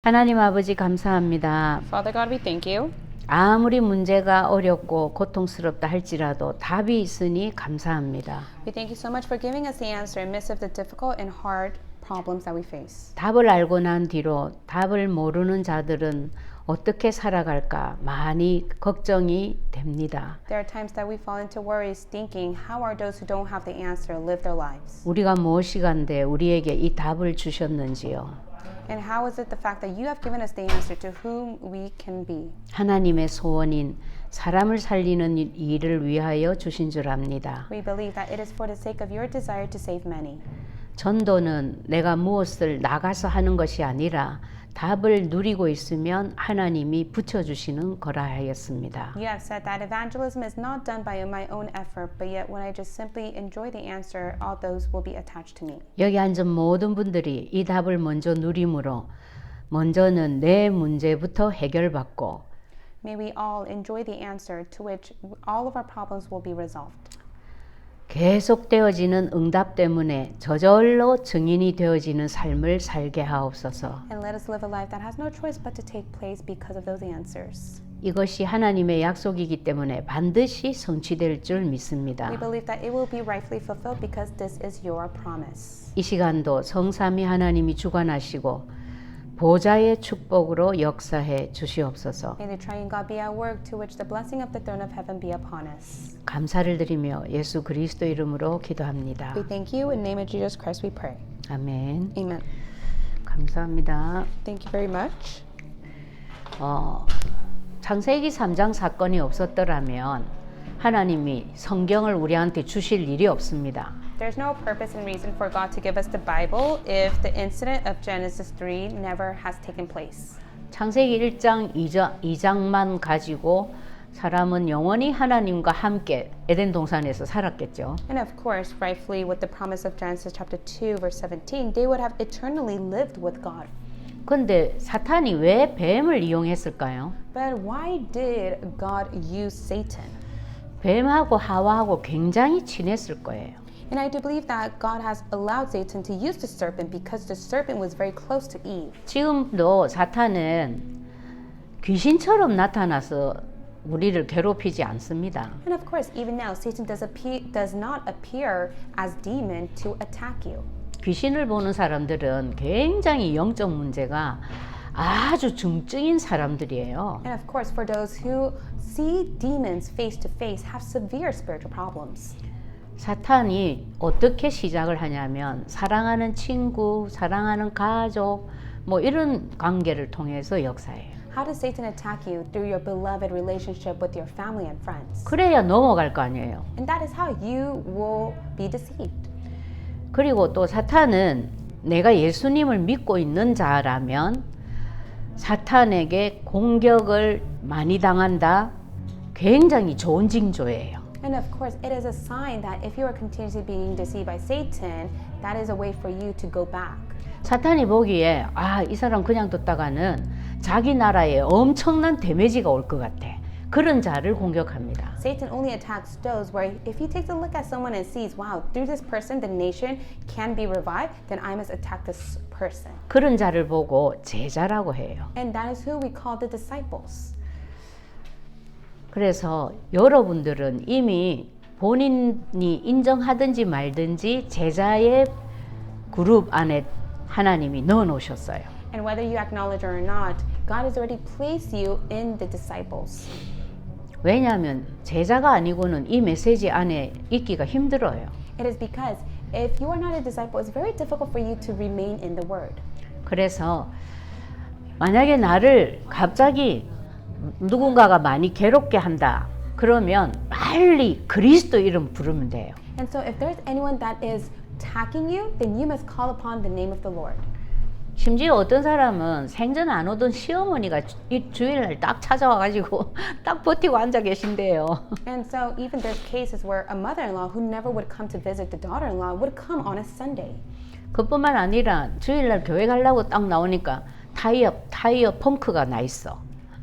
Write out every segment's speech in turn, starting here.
하나님 아버지 감사합니다. Father God, we thank you. 아무리 문제가 어렵고 고통스럽다 할지라도 답이 있으니 감사합니다. We thank you so much for giving us the answer in midst of the difficult and hard problems that we face. 답을 알고 난 뒤로 답을 모르는 자들은 어떻게 살아갈까 많이 걱정이 됩니다. There are times that we fall into worries thinking, how are those who don't have the answer live their lives? 우리가 무엇이간데 우리에게 이 답을 주셨는지요. And how is it the fact that you have given us the answer to whom we can be? 하나님의 소원인 사람을 살리는 일을 위하여 주신 줄 압니다. We believe that it is for the sake of your desire to save many. 전도는 내가 무엇을 나가서 하는 것이 아니라 답을 누리고 있으면 하나님이 붙여주시는 거라 하였습니다. You have said that evangelism is not done by my own effort, but yet when I just simply enjoy the answer, all those will be attached to me. 여기 앉은 모든 분들이 이 답을 먼저 누림으로 먼저는 내 문제부터 해결받고 May we all enjoy the answer to which all of our problems will be resolved. 계속되어지는 응답 때문에 저절로 증인이 되어지는 삶을 살게 하옵소서. And let us live a life that has no choice but to take place because of those answers. 이것이 하나님의 약속이기 때문에 반드시 성취될 줄 믿습니다. We believe that it will be rightfully fulfilled because this is your promise. 이 시간도 성삼위 하나님이 주관하시고 보좌의 축복으로 역사해 주시옵소서. May the triune God be at work to which the blessing of the throne of heaven be upon us. 감사를 드리며 예수 그리스도 이름으로 기도합니다. We thank you in the name of Jesus Christ we pray. 아멘. Amen. 감사합니다. Thank you very much. 창세기 3장 사건이 없었더라면 하나님이 성경을 우리한테 주실 일이 없습니다. There's no purpose and reason for God to give us the Bible if the incident of Genesis 3 never has taken place. 창세기 1장 2장만 가지고 사람은 영원히 하나님과 함께 에덴 동산에서 살았겠죠. And of course, rightfully with the promise of Genesis chapter 2 verse 17, they would have eternally lived with God. 근데 사탄이 왜 뱀을 이용했을까요? But why did God use Satan? 뱀하고 하와하고 굉장히 친했을 거예요. And I do believe that God has allowed Satan to use the serpent because the serpent was very close to Eve. 지금도 사탄은 귀신처럼 나타나서 우리를 괴롭히지 않습니다. And of course, even now, Satan does not appear as demon to attack you. 귀신을 보는 사람들은 굉장히 영적 문제가 아주 중증인 사람들이에요. And of course, for those who see demons face to face, have severe spiritual problems. 사탄이 어떻게 시작을 하냐면 사랑하는 친구, 사랑하는 가족 뭐 이런 관계를 통해서 역사해요. How does Satan attack you? Through your beloved relationship with your family and friends. 그래야 넘어갈 거 아니에요. And that is how you will be deceived. 그리고 또 사탄은 내가 예수님을 믿고 있는 자라면 사탄에게 공격을 많이 당한다. 굉장히 좋은 징조예요. And of course, it is a sign that if you are continuously being deceived by Satan, that is a way for you to go back. 사탄이 보기에 이 사람 그냥 뒀다가는 자기 나라에 엄청난 데미지가 올 것 같아. 그런 자를 공격합니다. Satan only attacks those where if he takes a look at someone and sees, wow, through this person the nation can be revived, then I must attack this person. 그런 자를 보고 제자라고 해요. And that is who we call the disciples. 그래서 여러분들은 이미 본인이 인정하든지 말든지 제자의 그룹 안에 하나님이 넣어 놓으셨어요. And whether you acknowledge or not, God has already placed you in the disciples. 왜냐하면 제자가 아니고는 이 메시지 안에 있기가 힘들어요. It is because if you are not a disciple, it's very difficult for you to remain in the word. 그래서 만약에 나를 갑자기 누군가가 많이 괴롭게 한다. 그러면 빨리 그리스도 이름 부르면 돼요. And so if there's anyone that is attacking you, then you must call upon the name of the Lord. 심지어 어떤 사람은 생전 안 오던 시어머니가 이 주일날 딱 찾아와가지고 딱 버티고 앉아 계신대요. And so even there's cases where a mother-in-law who never would come to visit the daughter-in-law would come on a Sunday. 그뿐만 아니라 주일날 교회 가려고 딱 나오니까 타이어 펑크가 나 있어.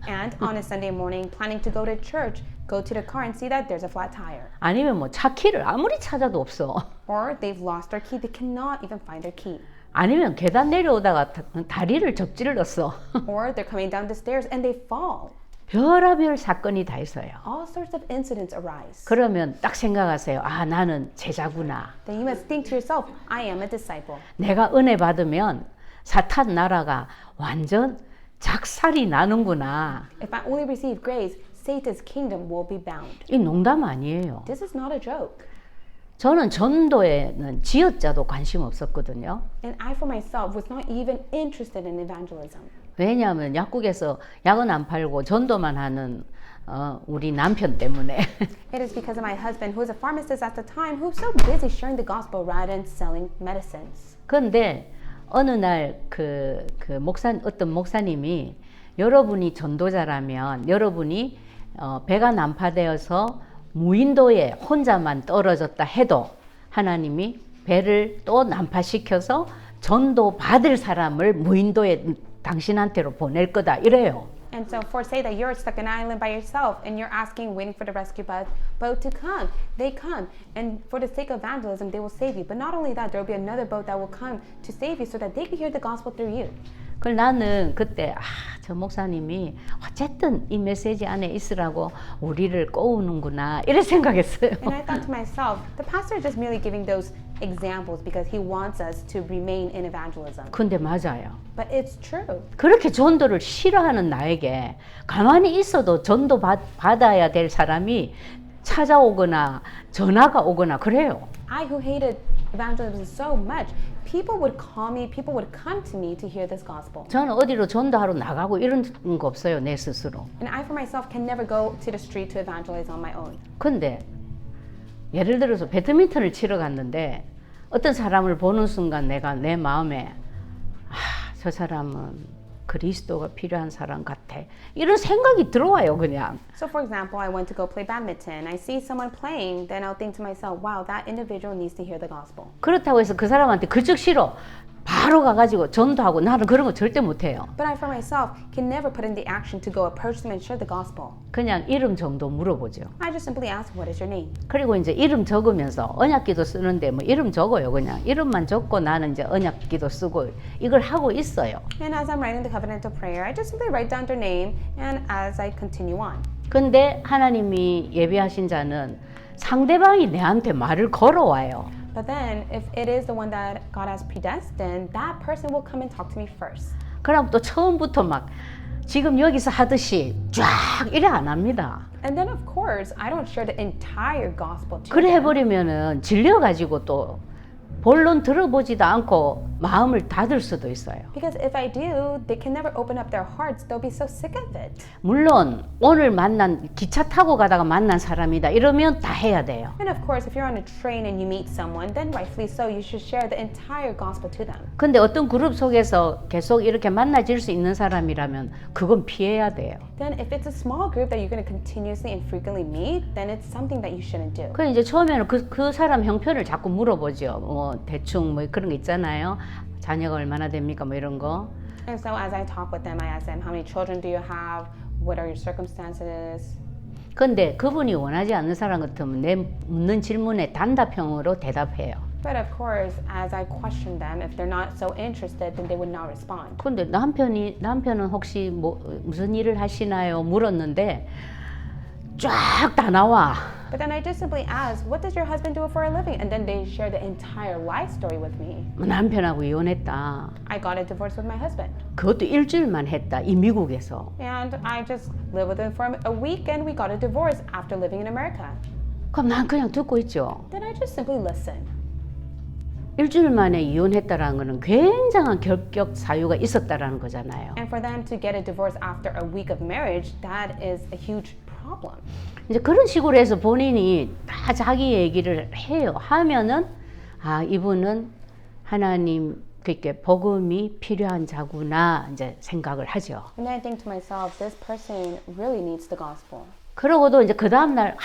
And on a Sunday morning, planning to go to church, go to the car and see that there's a flat tire. 아니면 뭐 차 키를 아무리 찾아도 없어. Or they've lost their key, they cannot even find their key. 아니면 계단 내려오다가 다리를 접질렀어. or they're coming down the stairs and they fall. 별의별 사건이 다 있어요. All sorts of incidents arise. 그러면 딱 생각하세요. 아, 나는 제자구나. Then you must think to yourself, I am a disciple. 내가 은혜 받으면 사탄 나라가 완전 작살이 나는구나. If I only receive grace, Satan's kingdom will be bound. 이 농담 아니에요. This is not a joke. 저는 전도에는 지어자도 관심 없었거든요. And I for myself was not even interested in evangelism. 왜냐하면 약국에서 약은 안 팔고 전도만 하는 우리 남편 때문에. It is because of my husband, who was a pharmacist at the time, who was so busy sharing the gospel rather than selling medicines. 그런데 어느 날 어떤 목사님이 여러분이 전도자라면 여러분이 배가 난파되어서 무인도에 혼자만 떨어졌다 해도 하나님이 배를 또 난파시켜서 전도 받을 사람을 무인도에 당신한테로 보낼 거다 이래요. And so, for say that you're stuck in an island by yourself and you're asking, waiting for the rescue boat to come, they come, and for the sake of evangelism, they will save you. But not only that, there will be another boat that will come to save you, so that they can hear the gospel through you. 그걸 나는 그때 저 목사님이 어쨌든 이 메시지 안에 있으라고 우리를 꼬우는구나 이래 생각했어요. And I thought to myself, the pastor is just merely giving those examples because he wants us to remain in evangelism. 근데 맞아요. But it's true. 그렇게 전도를 싫어하는 나에게 가만히 있어도 전도 받아야 될 사람이 찾아오거나 전화가 오거나 그래요. I who hated evangelism so much, people would call me, people would come to me to hear this gospel. 저는 어디로 전도하러 나가고 이런 거 없어요, 내 스스로. And I for myself can never go to the street to evangelize on my own. 근데 예를 들어서 배드민턴을 치러 갔는데 어떤 사람을 보는 순간 내가 내 마음에 저 사람은 그리스도가 필요한 사람 같아. 이런 생각이 들어와요, 그냥. So for example, I went to go play badminton. I see someone playing, then I'll think to myself, wow, that individual needs to hear the gospel. 그렇다고 해서 그 사람한테 그쪽 싫어. 바로 가가지고 전도하고 나는 그런 거 절대 못해요. But I for myself can never put in the action to go approach them and share the gospel. 그냥 이름 정도 물어보죠. I just simply ask, what is your name? 그리고 이제 이름 적으면서 언약기도 쓰는데 뭐 이름 적어요. 그냥 이름만 적고 나는 이제 언약기도 쓰고 이걸 하고 있어요. And as I'm writing the covenantal prayer, I just simply write down their name and as I continue on. 근데 하나님이 예비하신 자는 상대방이 내한테 말을 걸어와요. But then, if it is the one that God has predestined, that person will come and talk to me first. 그럼 또 처음부터 막 지금 여기서 하듯이 쫙 이래 안 합니다. And then, of course, I don't share the entire gospel to 그래 them. 해버리면은 질려가지고 또 본론 들어보지도 않고 마음을 닫을 수도 있어요. Because if I do, they can never open up their hearts. They'll be so sick of it. 물론 오늘 만난 기차 타고 가다가 만난 사람이다 이러면 다 해야 돼요. And of course, if you're on a train and you meet someone, then rightfully so, you should share the entire gospel to them. 근데 어떤 그룹 속에서 계속 이렇게 만나질 수 있는 사람이라면 그건 피해야 돼요. Then if it's a small group that you're going to continuously and frequently meet, then it's something that you shouldn't do. 그 이제 처음에는 그 사람 형편을 자꾸 물어보죠. 뭐 대충 뭐 그런 거 있잖아요. 자녀가 얼마나 됩니까? 뭐 이런 거. And so as I talk with them, I ask them, how many children do you have? What are your circumstances? 근데 그분이 원하지 않는 사람 같으면 내 묻는 질문에 단답형으로 대답해요. But of course, as I question them, if they're not so interested, then they would not respond. 근데 남편은 혹시 무슨 일을 하시나요? 물었는데 쫙 다 나와. But then I just simply ask, what does your husband do for a living? And then they share the entire life story with me. 남편하고 이혼했다. I got a divorce with my husband. 그것도 일주일만 했다. 이 미국에서. And I just lived with him for a week and we got a divorce after living in America. 그럼 난 그냥 듣고 있죠. Then I just simply listen. 일주일 만에 이혼했다라는 거는 굉장한 결격 사유가 있었다라는 거잖아요. And for them to get a divorce after a week of marriage, that is a huge problem. 이제 그런 식으로 해서 본인이 다 자기 얘기를 해요. 하면은 아 이분은 하나님 그렇게 복음이 필요한 자구나 이제 생각을 하죠. And I think to myself, this person really needs the gospel. 그러고도 이제 그 다음 날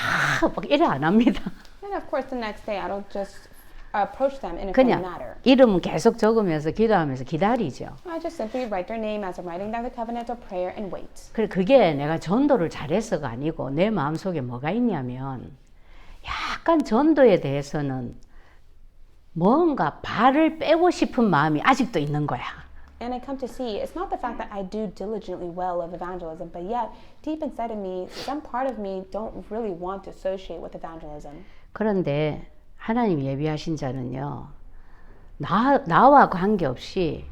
막 이래 안 합니다. And of course, the next day I don't just approach them in a friendly 그냥 manner. 이름 계속 적으면서 기도하면서 기다리죠. I just simply write their name as I'm writing down the covenantal prayer and wait. 그래 그게 내가 전도를 잘해서가 아니고 내 마음속에 뭐가 있냐면 약간 전도에 대해서는 뭔가 발을 빼고 싶은 마음이 아직도 있는 거야. And I come to see it's not the fact that I do diligently well of evangelism, but yet deep inside of me, some part of me don't really want to associate with evangelism. 그런데 하나님 예비하신 자는요, 나와 관계없이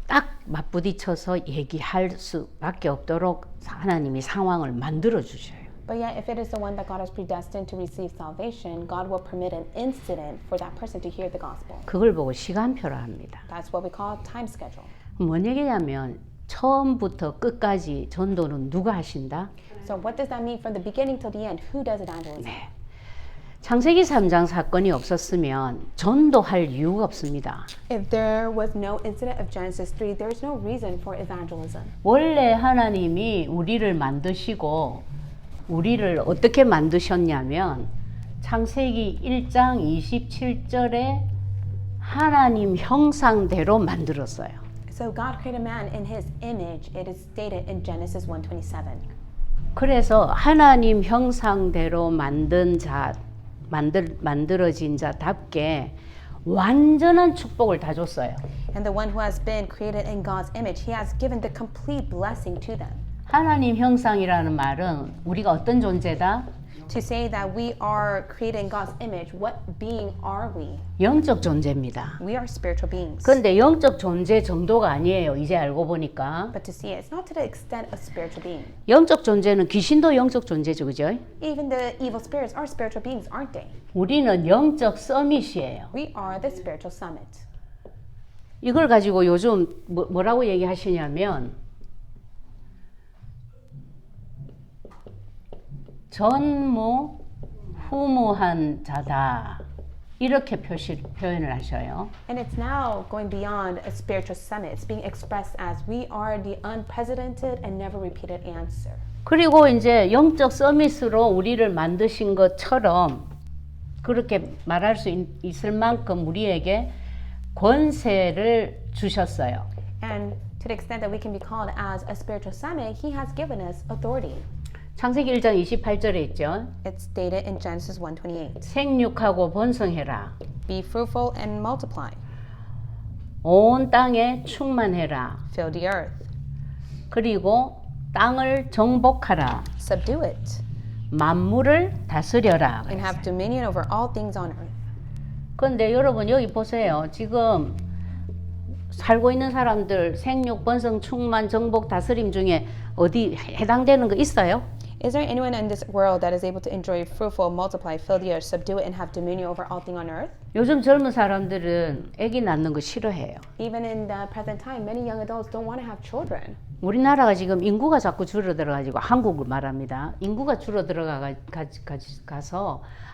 딱 맞부딪혀서 얘기할 수밖에 없도록 하나님이 상황을 만들어 주셔요. But yet, if it is the one that God has predestined to receive salvation, God will permit an incident for that person to hear the gospel. 그걸 보고 시간표라 합니다. That's what we call time schedule. 뭔 얘기냐면 처음부터 끝까지 전도는 누가 하신다? So what does that mean from the beginning till the end? Who does evangelism? 네. 창세기 3장 사건이 없었으면 전도할 이유가 없습니다. If there was no incident of Genesis 3, there is no reason for evangelism. 원래 하나님이 우리를 만드시고 우리를 어떻게 만드셨냐면 창세기 1장 27절에 하나님 형상대로 만들었어요. So God created man in his image. It is stated in Genesis 1:27. 그래서 하나님 형상대로 만들어진 자답게 완전한 축복을 다 줬어요. And the one who has been created in God's image, he has given the complete blessing to them. 하나님 형상이라는 말은 우리가 어떤 존재다? To say that we are created in God's image, what being are we? 영적 존재입니다. We are spiritual beings. 그런데 영적 존재 정도가 아니에요. 이제 알고 보니까. But to see it, it's not to the extent of spiritual being. 영적 존재는 귀신도 영적 존재죠. 그죠? Even the evil spirits are spiritual beings, aren't they? 우리는 영적 서밋이에요. We are the spiritual summit. 이걸 가지고 요즘 뭐라고 얘기하시냐면 전무후무한 자다 이렇게 표현을 하셔요. And it's now going beyond a spiritual summit. It's being expressed as we are the unprecedented and never repeated answer. 그리고 이제 영적 서밋으로 우리를 만드신 것처럼 그렇게 말할 수 있을 만큼 우리에게 권세를 주셨어요. And to the extent that we can be called as a spiritual summit, He has given us authority. 창세기 1장 28절에 있죠. It's stated in Genesis 1:28. 생육하고 번성해라. Be fruitful and multiply. 온 땅에 충만해라. Fill the earth. 그리고 땅을 정복하라. Subdue it. 만물을 다스려라. And have dominion over all things on earth. 그런데 여러분 여기 보세요. 지금 살고 있는 사람들 생육, 번성, 충만, 정복, 다스림 중에 어디 해당되는 거 있어요? Is there anyone in this world that is able to enjoy fruitful, multiply, fill the earth, subdue it, and have dominion over all things on earth? 요즘 젊은 사람들은 아기 낳는 거 싫어해요. Even in the present time, many young adults don't want to have children. 우리나라가 지금 인구가 자꾸 줄어들어가지고 한국을 말합니다. 인구가 줄어들어가서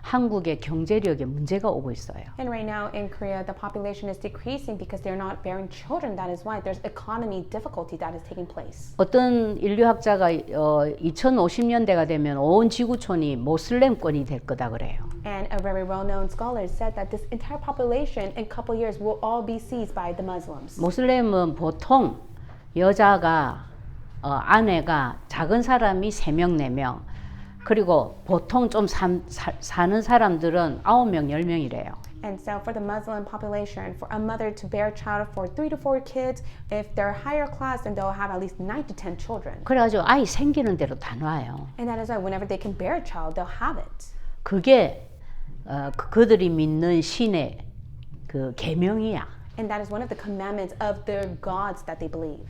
한국의 경제력에 문제가 오고 있어요. And right now in Korea, the population is decreasing because they're not bearing children. That is why there's economy difficulty that is taking place. 어떤 인류학자가 2050년대가 되면 온 지구촌이 모슬렘권이 될 거다 그래요. And a very well-known scholar said that this entire population in a couple years will all be seized by the Muslims. 모슬렘은 보통 여자가 아내가 작은 사람이 3명, 4명 그리고 보통 좀 사는 사람들은 9명, 10명이래요. And so for the Muslim population, for a mother to bear a child for 3 to 4 kids, if they're higher class, then they'll have at least 9 to 10 children. 그래가지고 아이 생기는 대로 다 놔요. And that is why whenever they can bear a child, they'll have it. 그게 그들이 믿는 신의 그 계명이야. And that is one of the commandments of their gods that they believe.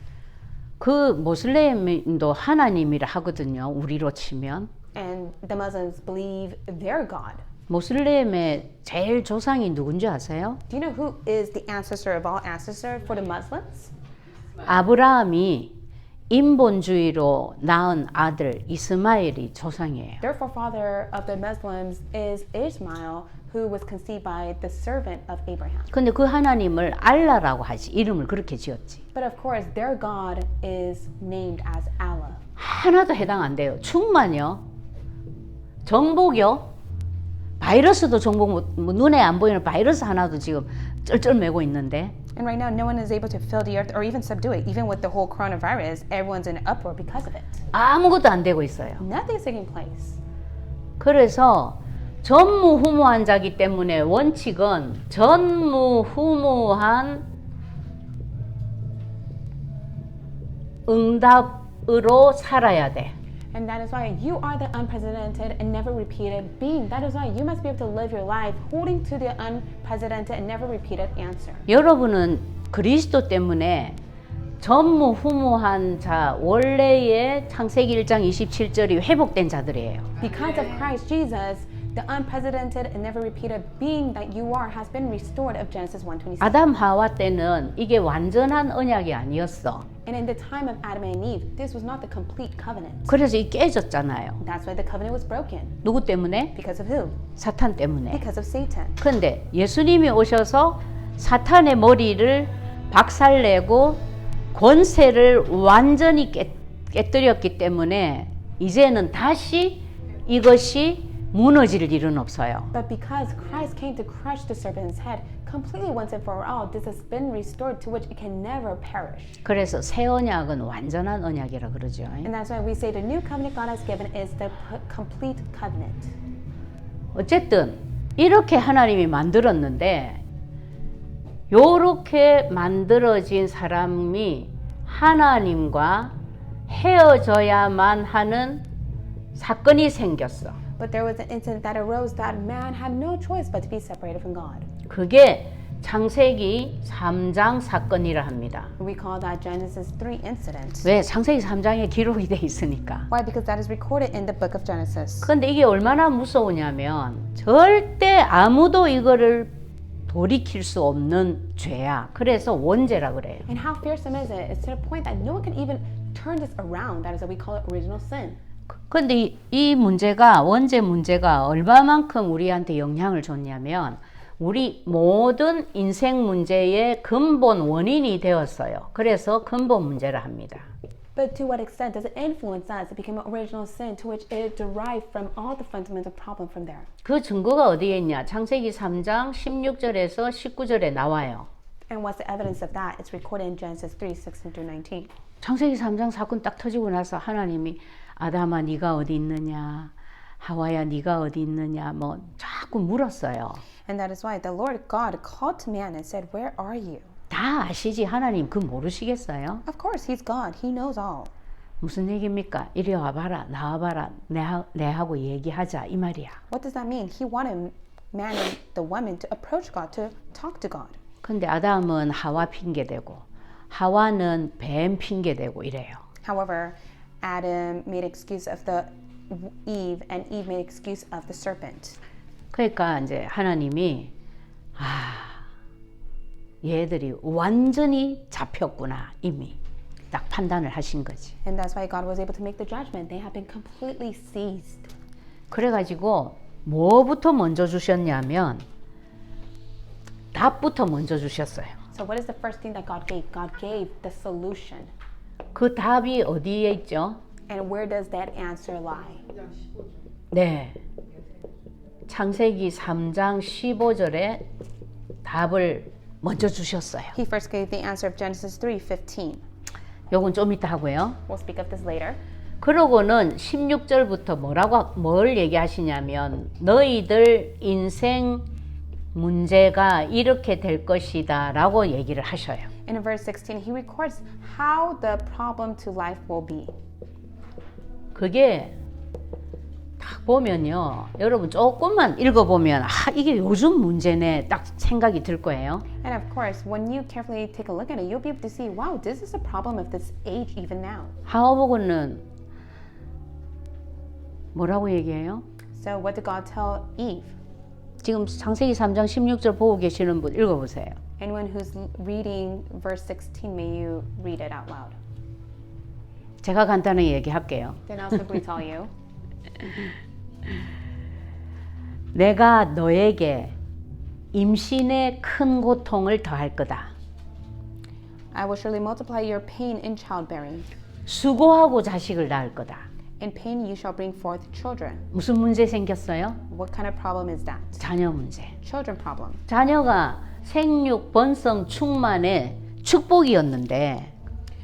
그 모슬렘도 하나님이라 하거든요. 우리로 치면. And the Muslims believe their God. 모슬렘의 제일 조상이 누군지 아세요? Do you know who is the ancestor of all ancestors for the Muslims? 아브라함이 인본주의로 낳은 아들 이스마엘이 조상이에요. Their forefather of the Muslims is Ishmael, who was conceived by the servant of Abraham. 근데 그 하나님을 알라라고 하지. 이름을 그렇게 지었지. But of course, their God is named as Allah. 하나도 해당 안 돼요. 충만요. 정복요. 바이러스도 정복 눈에 안 보이는 바이러스 하나도 지금 쩔쩔매고 있는데. And right now, no one is able to fill the earth or even subdue it. Even with the whole coronavirus, everyone's in an uproar because of it. 아무것도 안 되고 있어요. Nothing's taking place. 그래서 전무후무한 자기 때문에 원칙은 전무후무한 응답으로 살아야 돼. And that is why you are the unprecedented and never repeated being. That is why you must be able to live your life holding to the unprecedented and never repeated answer. 여러분은 그리스도 때문에 전무후무한 자, 원래의 창세기 1장 27절이 회복된 자들이에요. Because of Christ Jesus, the unprecedented and never repeated being that you are has been restored of Genesis 1:26. 아담 하와 때는 이게 완전한 언약이 아니었어. And in the time of Adam and Eve, this was not the complete covenant. 그래서 이 깨졌잖아요. That's why the covenant was broken. 누구 때문에? Because of who? 사탄 때문에. Because of Satan. 그런데 예수님이 오셔서 사탄의 머리를 박살내고 권세를 완전히 깨뜨렸기 때문에 이제는 다시 이것이 무너질 일은 없어요. But because Christ came to crush the serpent's head completely once and for all, this has been restored to which it can never perish. 그래서 새 언약은 완전한 언약이라 그러죠. And that's why we say the new covenant God has given is the complete covenant. 어쨌든 이렇게 하나님이 만들었는데 요렇게 만들어진 사람이 하나님과 헤어져야만 하는 사건이 생겼어. But there was an incident that arose that man had no choice but to be separated from God. 그게 창세기 3장 사건이라 합니다. We call that Genesis 3 incident. 왜? 창세기 3장에 기록이 돼 있으니까. Why? Because that is recorded in the book of Genesis. 근데 이게 얼마나 무서우냐면 절대 아무도 이거를 돌이킬 수 없는 죄야. 그래서 원죄라 그래요. And how fearsome is it? It's to the point that no one can even turn this around. That is why we call it original sin. 근데 이 문제가 원죄 문제가 얼마만큼 우리한테 영향을 줬냐면 우리 모든 인생 문제의 근본 원인이 되었어요. 그래서 근본 문제라 합니다. But to what extent does it influence us? It became an original sin to which it derived from all the fundamental problem from there. 그 증거가 어디에 있냐? 창세기 3장 16절에서 19절에 나와요. And what's the evidence of that? It's recorded in Genesis 3, 16 through 19. 창세기 3장 사건 딱 터지고 나서 하나님이 아담아 네가 어디 있느냐? 하와야 네가 어디 있느냐? 뭐 자꾸 물었어요. And that is why the Lord God called to man and said, "Where are you?" 다 아시지 하나님 그 모르시겠어요? Of course, He's God. He knows all. 무슨 얘기입니까? 이리 와봐라 나와봐라 내하고 얘기하자 이 말이야. What does that mean? He wanted man and the woman to approach God, to talk to God. 근데 아담은 하와 핑계대고 하와는 뱀 핑계대고 이래요. However, Adam made excuse of the Eve, and Eve made excuse of the serpent. 그러니까 이제 하나님이 얘들이 완전히 잡혔구나 이미 딱 판단을 하신 거지. And that's why God was able to make the judgment. They have been completely seized. 그래가지고 뭐부터 먼저 주셨냐면 답부터 먼저 주셨어요. So what is the first thing that God gave? God gave the solution. 그 답이 어디에 있죠? And where does that answer lie? 네. 창세기 3장 15절에 답을 먼저 주셨어요. He first gave the answer of Genesis 3:15. 요건 좀 이따 하고요. We'll speak of this later. 그러고는 16절부터 뭘 얘기하시냐면 너희들 인생 문제가 이렇게 될 것이다 라고 얘기를 하셔요. And in verse 16, he records how the problem to life will be. 그게 딱 보면요. 여러분 조금만 읽어보면 이게 요즘 문제네 딱 생각이 들 거예요. And of course, when you carefully take a look at it, you'll be able to see, wow, this is a problem of this age even now. 하와 보고는 뭐라고 얘기해요? So what did God tell Eve? 지금 창세기 3장 16절 보고 계시는 분 읽어보세요. Anyone who's reading verse 16, may you read it out loud. 제가 간단하게 얘기할게요. Then I'll simply tell you. 내가 너에게 임신의 큰 고통을 더할 거다. I will surely multiply your pain in childbearing. 수고하고 자식을 낳을 거다. In pain you shall bring forth children. 무슨 문제 생겼어요? What kind of problem is that? 자녀 문제. Children problem. 자녀가 생육, 번성, 충만의 축복이었는데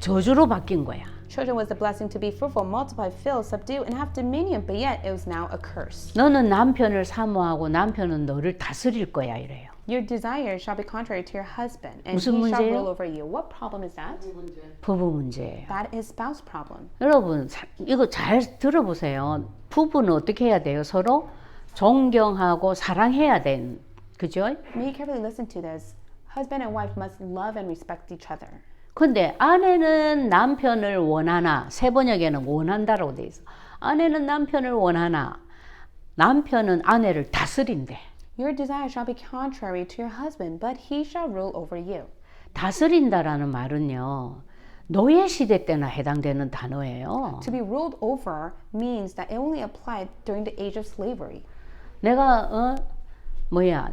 저주로 바뀐 거야. Children was a blessing to be fruitful, multiply, fill, subdue, and have dominion, but yet it was now a curse. 너는 남편을 사모하고 남편은 너를 다스릴 거야 이래요. Your desires shall be contrary to your husband, and 무슨 he shall 문제예요? rule over you. What problem is that? 부부 문제예요. That is spouse problem. 여러분 이거 잘 들어보세요. 부부는 어떻게 해야 돼요? 서로 존경하고 사랑해야 된 그죠? May you carefully listen to this. Husband and wife must love and respect each other. 근데 아내는 남편을 원하나 세 번역에는 원한다라고 돼 있어. 아내는 남편을 원하나 남편은 아내를 다스린대. Your desire shall be contrary to your husband, but he shall rule over you. 다스린다라는 말은요. 노예 시대 때나 해당되는 단어예요. To be ruled over means that it only applied during the age of slavery. 내가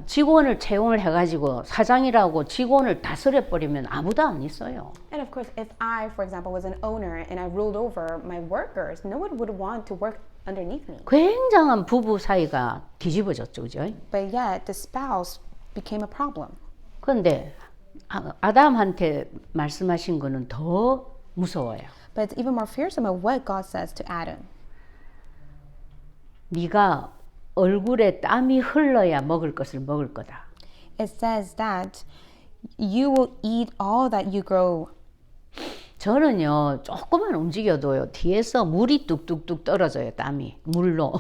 직원을 채용을 해가지고 사장이라고 직원을 다스려 버리면 아무도 안 있어요. And of course, if I, for example, was an owner and I ruled over my workers, no one would want to work underneath me. 굉장한 부부 사이가 뒤집어졌죠, 그죠? But yet, the spouse became a problem. 그런데 아담한테 말씀하신 거는 더 무서워요. But it's even more fearsome of what God says to Adam. 네가 얼굴에 땀이 흘러야 먹을 것을 먹을 거다. It says that you will eat all that you grow. 저는요 조금만 움직여도요 뒤에서 물이 뚝뚝뚝 떨어져요. 땀이 물로.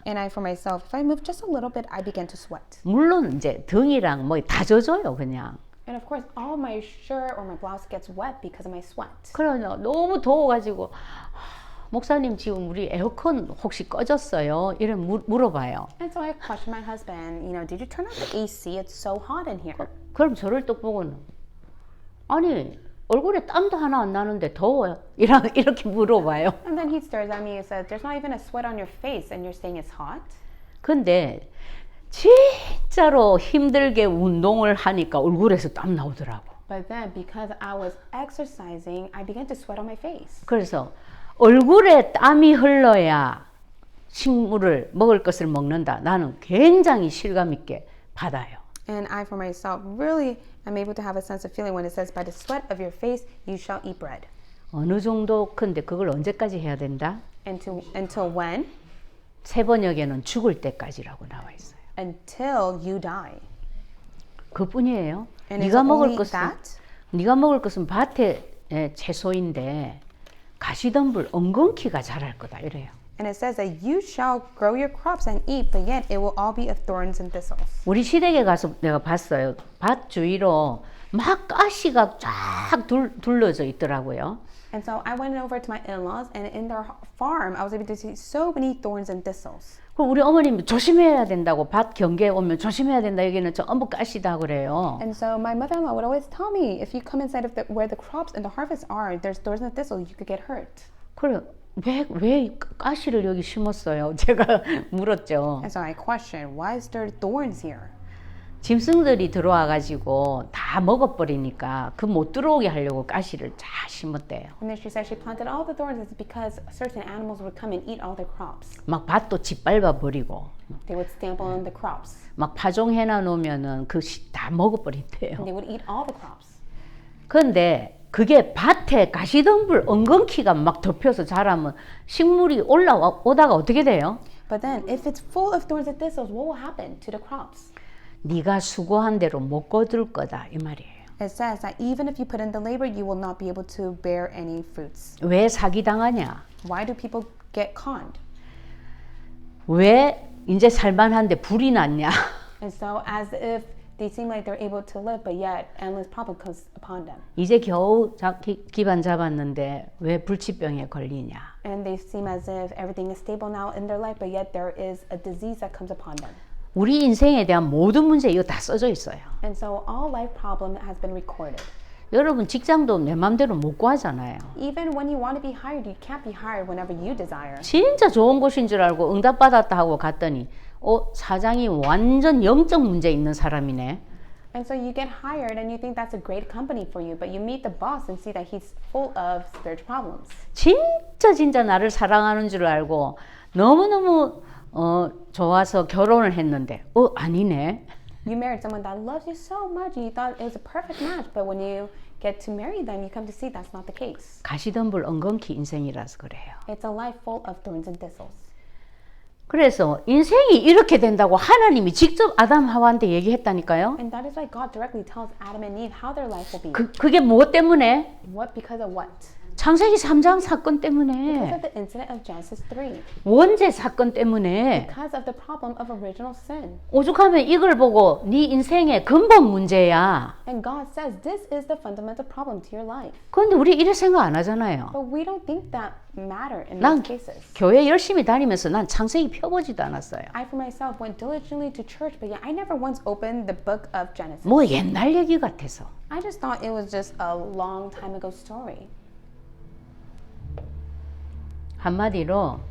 And I, for myself, if I move just a little bit, I begin to sweat. 물론 이제 등이랑 뭐 다 젖어요 그냥. And of course, all my shirt or my blouse gets wet because of my sweat. 그러나 너무 더워가지고 목사님 지금 우리 에어컨 혹시 꺼졌어요? 이래 물어봐요. And so I questioned my husband, did you turn off the AC? It's so hot in here. 그럼 저를 또 보고는 아니 얼굴에 땀도 하나 안 나는데 더워요? 이렇게 물어봐요. And then he stares at me and says, there's not even a sweat on your face and you're saying it's hot? 근데 진짜로 힘들게 운동을 하니까 얼굴에서 땀 나오더라고. But then because I was exercising, I began to sweat on my face. 그래서 얼굴에 땀이 흘러야 식물을 먹을 것을 먹는다. 나는 굉장히 실감 있게 받아요. And I, for myself, really am able to have a sense of feeling when it says, by the sweat of your face, you shall eat bread. 어느 정도 근데 그걸 언제까지 해야 된다? Until when? 세 번역에는 죽을 때까지라고 나와 있어요. Until you die. 그뿐이에요. And 네가 it's 먹을 only 것은 that? 네가 먹을 것은 밭의 채소인데 가시덤불 엉겅퀴가 자랄 거다 이래요. And it says that you shall grow your crops and eat, but yet it will all be of thorns and thistles. 우리 시댁에 가서 내가 봤어요. 밭 주위로 막 가시가 쫙 둘러져 있더라고요. And so I went over to my in-laws, and in their farm, I was able to see so many thorns and thistles. 그럼 우리 어머님 조심해야 된다고 밭 경계에 오면 조심해야 된다 여기는 전부 가시다 그래요. And so my mother-in-law would always tell me, if you come inside of where the crops and the harvest are, there's thorns and thistles, you could get hurt. 그래 왜 가시를 여기 심었어요? 제가 물었죠. And so I questioned, why is there thorns here? 짐승들이 들어와 가지고 다 먹어버리니까 그 못 들어오게 하려고 가시를 잘 심었대요. And then she said she planted all the thorns is because certain animals would come and eat all their crops. 막 밭도 짓밟아 버리고 They would stamp on the crops. 막 파종해놔 놓으면은 그 다 먹어버린대요. And they would eat all the crops. 그런데 그게 밭에 가시덤불 엉겅퀴가 막 덮여서 자라면 식물이 올라오다가 어떻게 돼요? But then, if it's full of thorns and thistles, what will happen to the crops? 네가 수고한 대로 못 거둘 거다 이 말이에요. It says that even if you put in the labor, you will not be able to bear any fruits. 왜 사기당하냐? Why do people get conned? 왜 이제 살만한데 불이 났냐? And so, as if they seem like they're able to live, but yet endless problem comes upon them. 이제 겨우 기반 잡았는데 왜 불치병에 걸리냐? And they seem as if everything is stable now in their life, but yet there is a disease that comes upon them. 우리 인생에 대한 모든 문제 이거 다 써져 있어요. And so all life problem has been recorded. 여러분 직장도 내 맘대로 못 구하잖아요. Even when you want to be hired, you can't be hired whenever you desire. 진짜 좋은 곳인 줄 알고 응답받았다 하고 갔더니 사장이 완전 영적 문제 있는 사람이네. And so you get hired and you think that's a great company for you, but you meet the boss and see that he's full of spiritual problems. 진짜 나를 사랑하는 줄 알고 너무너무 좋아서 결혼을 했는데 아니네. You married someone that loves you so much and you thought it was a perfect match, but when you get to marry them, you come to see that's not the case. 가시덤불 엉겅퀴 인생이라서 그래요. It's a life full of thorns and thistles. 그래서 인생이 이렇게 된다고 하나님이 직접 아담 하와한테 얘기했다니까요. And that is why God directly tells Adam and Eve how their life will be. 그게 무엇 때문에? What? Because of what? 창세기 3장 사건 Because 때문에, of the incident of Genesis 3. 원죄 사건 때문에. Because of the problem of original sin. 오죽하면 이걸 보고 네 인생의 근본 문제야. And God says this is the fundamental problem to your life. 그런데 우리 이래 생각 안 하잖아요. But we don't think that matter in 난 those cases. 교회 열심히 다니면서 난 창세기 펴보지도 않았어요. I for myself went diligently to church, but yet I never once opened the book of Genesis. 뭐 옛날 얘기 같아서. I just thought it was just a long time ago story. 한마디로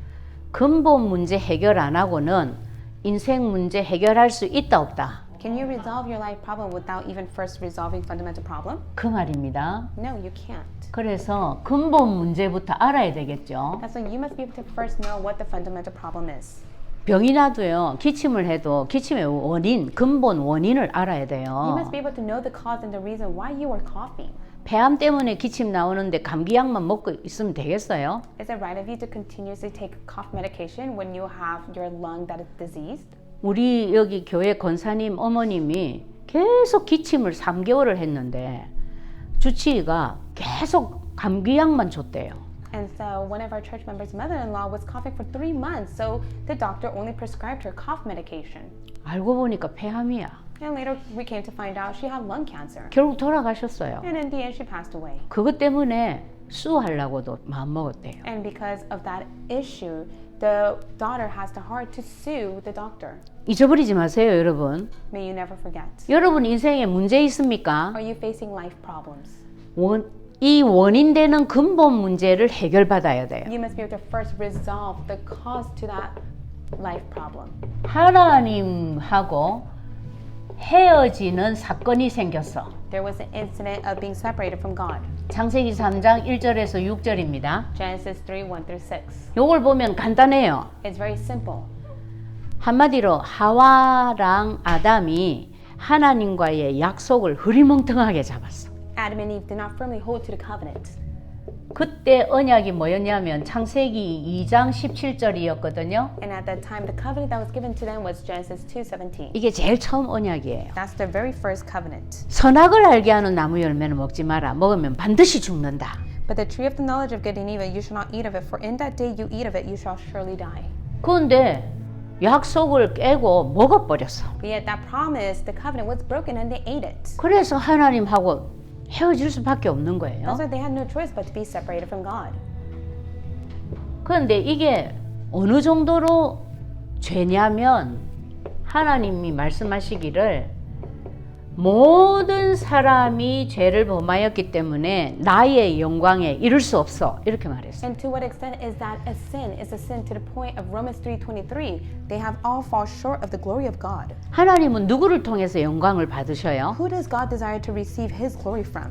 근본 문제 해결 안 하고는 인생 문제 해결할 수 있다 없다. Can you resolve your life problem without even first resolving fundamental problem? 그 말입니다. No, you can't. 그래서 근본 문제부터 알아야 되겠죠. That's why you must be able to first know what the fundamental problem is. 병이 나도요, 기침을 해도 기침의 원인, 근본 원인을 알아야 You 돼요. must be able to know the cause and the reason why you are coughing. 폐암 때문에 기침 나오는데 감기약만 먹고 있으면 되겠어요? Is it right of you to continuously take cough medication when you have your lung that is diseased? 우리 여기 교회 권사님 어머님이 계속 기침을 3개월을 했는데 주치의가 계속 감기약만 줬대요. And so one of our church members' mother-in-law was coughing for 3 months, so the doctor only prescribed her cough medication. 알고 보니까 폐암이야. And later we came to find out she had lung cancer. 결국 돌아가셨어요. And in the end she passed away. 그것 때문에 수하려고도 마음먹었대요. And because of that issue, the daughter has the heart to sue the doctor. 잊어버리지 마세요, 여러분. May you never forget. 여러분 인생에 문제 있습니까? Are you facing life problems? 이 원인되는 근본 문제를 해결받아야 돼요. You must be able to first resolve the cause to that life problem. 하나님하고 헤어지는 사건이 생겼어. There was an incident of being separated from God. 창세기 3장 1절에서 6절입니다. Genesis 3, 1 through 6. 요걸 보면 간단해요. It's very simple. 한마디로 하와랑 아담이 하나님과의 약속을 흐리멍텅하게 잡았어. Adam and Eve did not firmly hold to the covenant. 그때 언약이 뭐였냐면 창세기 2장 17절이었거든요. And at that time, the covenant that was given to them was Genesis 2:17. 이게 제일 처음 언약이에요. That's the very first covenant. 선악을 알게 하는 나무 열매는 먹지 마라. 먹으면 반드시 죽는다. But the tree of the knowledge of good and evil, you shall not eat of it, for in that day you eat of it, you shall surely die. 그런데 약속을 깨고 먹어버렸어. But yet that promise, the covenant was broken and they ate it. 그래서 하나님하고 헤어질 수밖에 없는 거예요. That's why they had no choice but to be separated from God. 그런데 이게 어느 정도로 죄냐면 하나님이 말씀하시기를 모든 사람이 죄를 범하였기 때문에 나의 영광에 이를 수 없어 이렇게 말했어요. And to what extent is that a sin? Is a sin to the point of Romans 3:23. They have all fall short of the glory of God. 하나님은 누구를 통해서 영광을 받으셔요? Who does God desire to receive His glory from?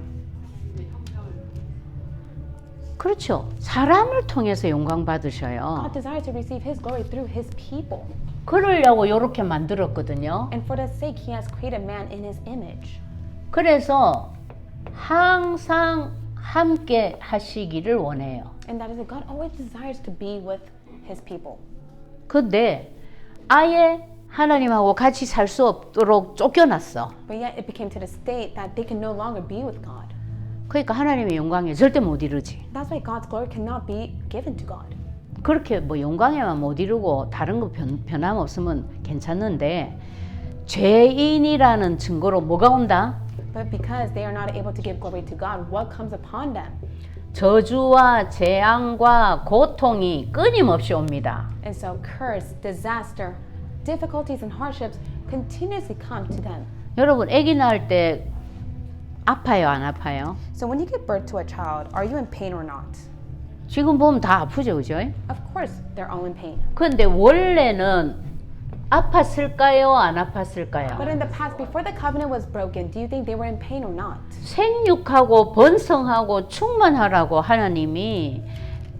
그렇죠. 사람을 통해서 영광 받으셔요. God desires to receive His glory through His people. 그러려고 이렇게 만들었거든요. And for that sake, He has created man in His image. 그래서 항상 함께 하시기를 원해요. And that is that God always desires to be with His people. 근데 아예 하나님하고 같이 살 수 없도록 쫓겨났어. But yet it became to the state that they can no longer be with God. 그러니까 하나님의 영광에 절대 못 이루지. That's why God's glory cannot be given to God. 그렇게 뭐 영광에만 못 이루고 다른 거 변함 없으면 괜찮는데 죄인이라는 증거로 뭐가 온다? But because they are not able to give glory to God, what comes upon them? 저주와 재앙과 고통이 끊임없이 옵니다. And so curse, disaster, difficulties and hardships continuously come to them. 여러분 아기 낳을 때 아파요, 안 아파요? So when you give birth to a child, are you in pain or not? 지금 보면 다 아프죠, 그죠? Of course, they're all in pain. 그런데 원래는 아팠을까요, 안 아팠을까요? But in the past, before the covenant was broken, do you think they were in pain or not? 생육하고 번성하고 충만하라고 하나님이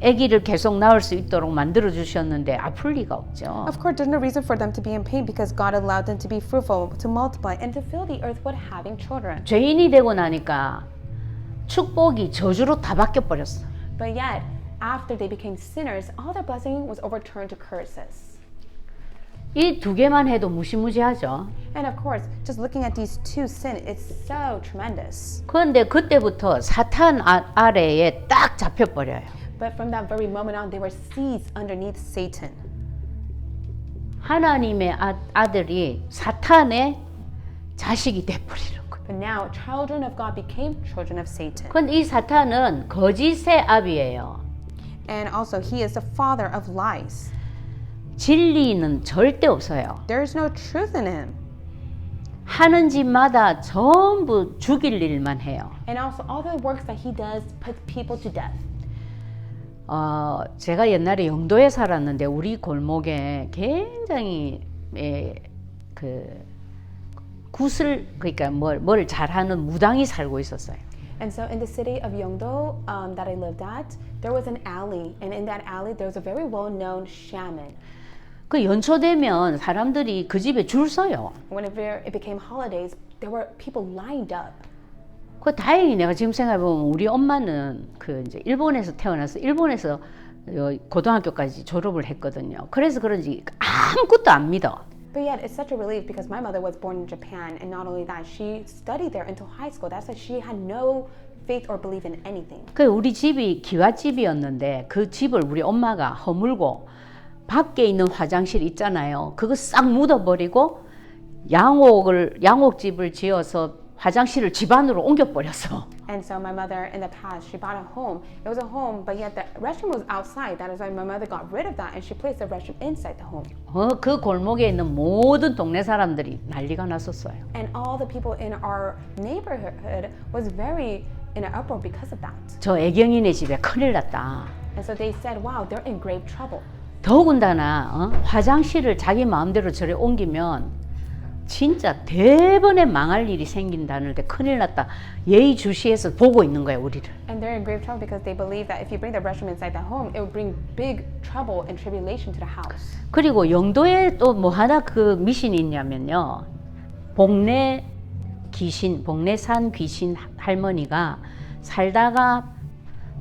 아기를 계속 낳을 수 있도록 만들어 주셨는데 아플 리가 없죠. Of course, there's no reason for them to be in pain because God allowed them to be fruitful, to multiply, and to fill the earth with having children. 죄인이 되고 나니까 축복이 저주로 다 바뀌어 버렸어. But yet, after they became sinners, all their blessing was overturned to curses. 이 두 개만 해도 무시무시하죠. And of course, just looking at these two sins, it's so tremendous. 그런데 그때부터 사탄 아래에 딱 잡혀 버려요. But from that very moment on, they were seized underneath Satan. 하나님의 아들이 사탄의 자식이 돼 버리는 거예요. But now, children of God became children of Satan. 그런데 이 사탄은 거짓의 아비예요. And also, he is the father of lies. 진리는 절대 없어요. There is no truth in him. 하는 짓마다 전부 죽일 일만 해요. And also, all the works that he does put people to death. 제가 옛날에 영도에 살았는데 우리 골목에 굉장히 구슬 그러니까 뭘 잘하는 무당이 살고 있었어요. And so in the city of Yeongdo that I lived at, there was an alley. And in that alley, there was a very well-known shaman. 그 연초되면 사람들이 그 집에 줄 서요. Whenever it became holidays, there were people lined up. 그 다행히 내가 지금 생각해보면 우리 엄마는 그 이제 일본에서 태어나서 일본에서 고등학교까지 졸업을 했거든요. 그래서 그런지 아무것도 안 믿어. But yet, it's such a relief because my mother was born in Japan, and not only that, she studied there until high school. That's why she had no faith or belief in anything. 그 우리 집이 기와집이었는데 그 집을 우리 엄마가 허물고 밖에 있는 화장실 있잖아요. 그거 싹 묻어버리고 양옥집을 지어서 화장실을 집 안으로 옮겨버렸어. And so my mother, in the past, she bought a home. It was a home, but yet the restroom was outside. That is why my mother got rid of that, and she placed the restroom inside the home. 그 골목에 있는 모든 동네 사람들이 난리가 났었어요. And all the people in our neighborhood was very in an uproar because of that. 저 애경이네 집에 큰일 났다. And so they said, wow, they're in grave trouble. 더군다나 화장실을 자기 마음대로 저리 옮기면 진짜 대번에 망할 일이 생긴다는데 큰일 났다. 예의주시해서 보고 있는 거야 우리를. And they're in grave trouble because they believe that if you bring the restroom inside the home, it would bring big trouble and tribulation to the house. 그리고 영도에 또 뭐 하나 그 미신이 있냐면요. 복례산 귀신 할머니가 살다가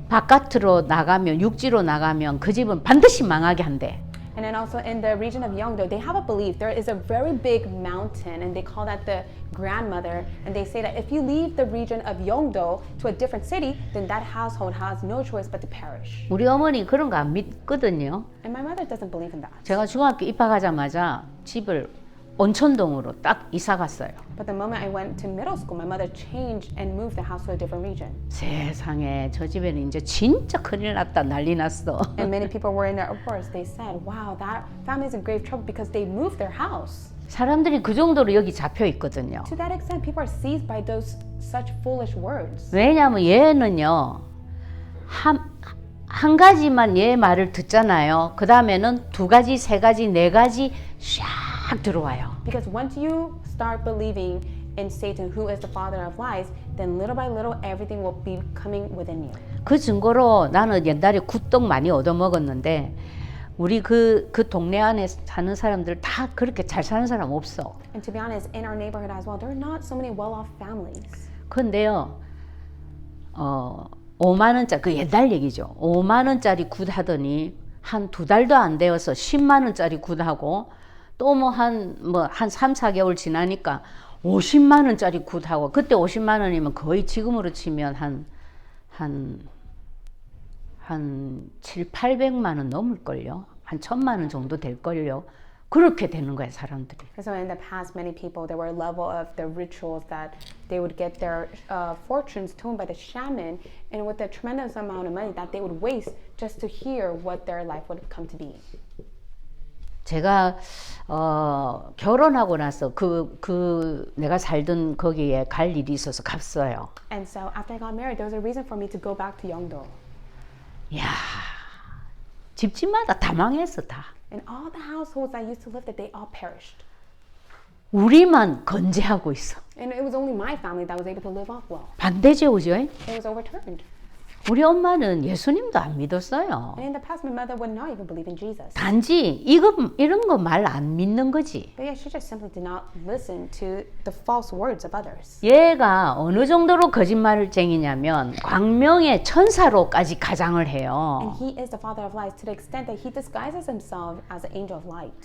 바깥으로 나가면 육지로 나가면 그 집은 반드시 망하게 한대. And then also in the region of Yeongdo, they have a belief. There is a very big mountain, and they call that the grandmother. And they say that if you leave the region of Yeongdo to a different city, then that household has no choice but to perish. 우리 어머니 그런 거 안 믿거든요. And my mother doesn't believe in that. 제가 중학교 입학하자마자 집을 온천동으로 딱 이사 갔어요. But the moment I went to middle school, my mother changed and moved the house to a different region. 세상에 저 집에는 이제 진짜 큰일 났다 난리 났어. And many people were in their uproars. They said, wow, that family's in grave trouble because they moved their house. 사람들이 그 정도로 여기 잡혀 있거든요. To that extent, people are seized by those such foolish words. 왜냐하면 얘는요 한 가지만 얘 말을 듣잖아요. 그 다음에는 두 가지, 세 가지, 네 가지 샥 들어와요. Because once you start believing in Satan, who is the father of lies, then little by little everything will be coming within you. 그 증거로 나는 옛날에 굿떡 많이 얻어먹었는데 우리 그 동네 안에 사는 사람들 다 그렇게 잘 사는 사람 없어. And to be honest, in our neighborhood as well, there are not so many well-off families. 근데요 5만 원짜리 그 옛날 얘기죠. 5만 원짜리 굿 하더니 한 2달도 안 되어서 10만 원짜리 굿 하고 또 한 3, 4개월 지나니까 50만 원짜리 굿 하고 그때 50만 원이면 거의 지금으로 치면 한 7, 800만 원 넘을걸요. 한 1000만 원 정도 될걸요. 그렇게 되는 거예요, 사람들이. So in the past, many people, there were a level of the rituals that they would get their fortunes told by the shaman, and with a tremendous amount of money that they would waste just to hear what their life would come to be. 제가 결혼하고 나서 내가 살던 거기에 갈 일이 있어서 갔어요. And so after I got married, there was a reason for me to go back to Yeongdo. 야, 집집마다 다 망했어 다. And all the households I used to live there, they all perished. 우리만 건재하고 있어. And it was only my family that was able to live off well. 반대제우죠? It was overturned. 우리 엄마는 예수님도 안 믿었어요. And in the past, my mother would not even believe in Jesus. 단지 이런 거 말 안 믿는 거지. But yeah, she just simply did not listen to the false words of others. 얘가 어느 정도로 거짓말쟁이냐면 광명의 천사로까지 가장을 해요. And he is the father of lies to the extent that he disguises himself as an angel of light.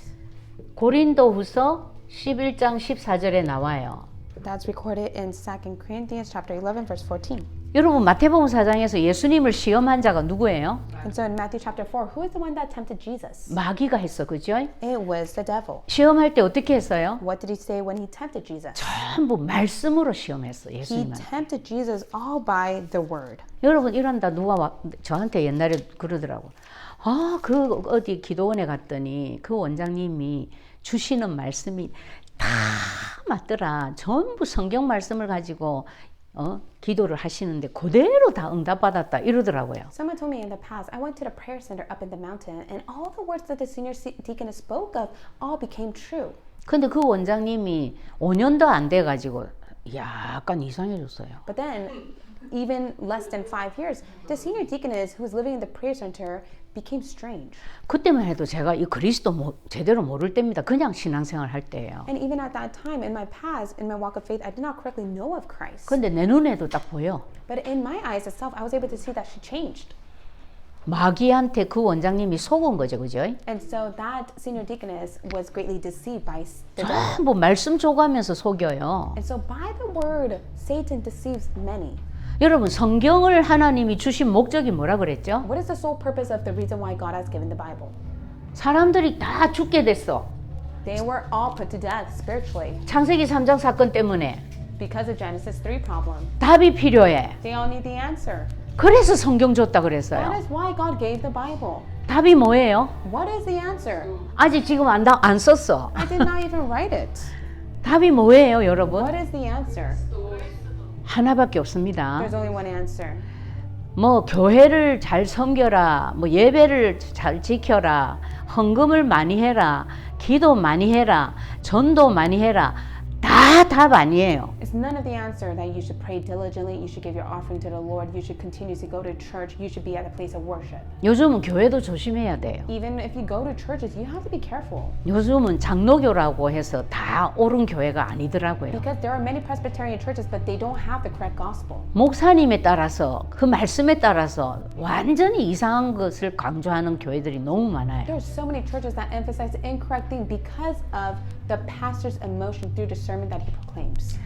고린도후서 11장 14절에 나와요. That's recorded in 2 Corinthians chapter 11, verse 14. 여러분 마태복음 4장에서 예수님을 시험한 자가 누구예요? And so in Matthew chapter 4, who is the one that tempted Jesus? 마귀가 했어, 그죠? It was the devil. 시험할 때 어떻게 했어요? What did he say when he tempted Jesus? 전부 말씀으로 시험했어, He 예수님은. tempted Jesus all by the word. 여러분 이런다 누가 저한테 옛날에 그러더라고. 그 어디 기도원에 갔더니 그 원장님이 주시는 말씀이 다 맞더라. 전부 성경 말씀을 가지고 기도를 하시는데 그대로 다 응답받았다 이러더라고요. Someone told me in the past, I went to the prayer center up in the mountain, and all the words that the senior deacon spoke of all became true. 근데 그 원장님이 5년도 안 돼 가지고 약간 이상해졌어요. But then, even less than 5 years, the senior deaconess who was living in the prayer center became strange. 그때만 해도 제가 이 그리스도 제대로 모를 때입니다. 그냥 신앙생활 할 때예요. And even at that time, in my past, in my walk of faith, I did not correctly know of Christ. 근데 내 눈에도 딱 보여. But in my eyes itself, I was able to see that she changed. 마귀한테 그 원장님이 속은 거죠, 그죠? And so that senior deaconess was greatly deceived by the devil. 전부 말씀 줘가면서 속여요. And so by the word, Satan deceives many. 여러분 성경을 하나님이 주신 목적이 뭐라 그랬죠? What is the sole purpose of the reason why God has given the Bible? 사람들이 다 죽게 됐어. They were all put to death spiritually 창세기 3장 사건 때문에 because of Genesis 3 problem. 답이 필요해. They all need the answer. 그래서 성경 줬다 That 그랬어요. is why God gave the Bible. 답이 뭐예요? What is the answer? 아직 지금 안 썼어. I did not even write it. 답이 뭐예요, 여러분? What is the answer? 하나밖에 없습니다. There's only one answer. 뭐 교회를 잘 섬겨라, 뭐 예배를 잘 지켜라, 헌금을 많이 해라, 기도 많이 해라, 전도 많이 해라. 다 답 아니에요. It's none of the answer that you should pray diligently, you should give your offering to the Lord, you should continuously go to church, you should be at a place of worship. 요즘은 교회도 조심해야 돼요. Even if you go to churches, you have to be careful. 요즘은 장로교라고 해서 다 옳은 교회가 아니더라고요. Because there are many Presbyterian churches, but they don't have the correct gospel. 목사님에 따라서 그 말씀에 따라서 완전히 이상한 것을 강조하는 교회들이 너무 많아요. There are so many churches that emphasize the incorrect thing because of the pastor's emotion through the sermon that he proclaims.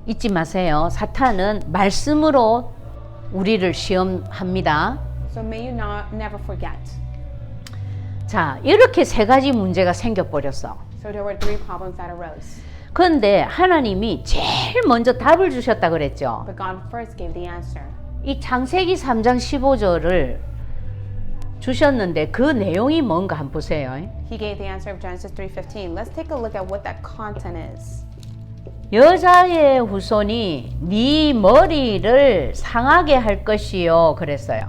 잊지 마세요. 사탄은 말씀으로 우리를 시험합니다. So may you never forget. 자, 이렇게 세 가지 문제가 생겨버렸어. So there were 3 problems that arose. 그런데 하나님이 제일 먼저 답을 주셨다 그랬죠. But God first gave the answer. 이 창세기 3장 15절을 주셨는데 그 내용이 뭔가 한번 보세요. He gave the answer of Genesis 3:15. Let's take a look at what that content is. 여자의 후손이 네 머리를 상하게 할 것이요 그랬어요.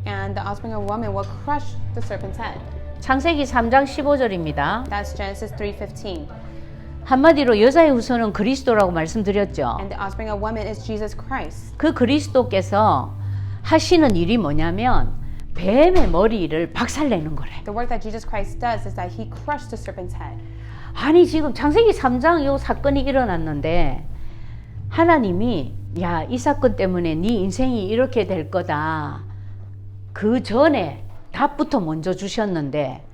And the offspring of woman will crush the serpent's head. 창세기 3장 15절입니다. That's Genesis 3:15. 한마디로 여자의 후손은 그리스도라고 말씀드렸죠. And the offspring of woman is Jesus Christ. 그 그리스도께서 하시는 일이 뭐냐면 뱀의 머리를 박살내는 거래. The work that Jesus Christ does is that he crushed the serpent's head. 아니 지금 창세기 3장 요 사건이 일어났는데 하나님이 야, 이 사건 때문에 네 인생이 이렇게 될 거다. 그 전에 답부터 먼저 주셨는데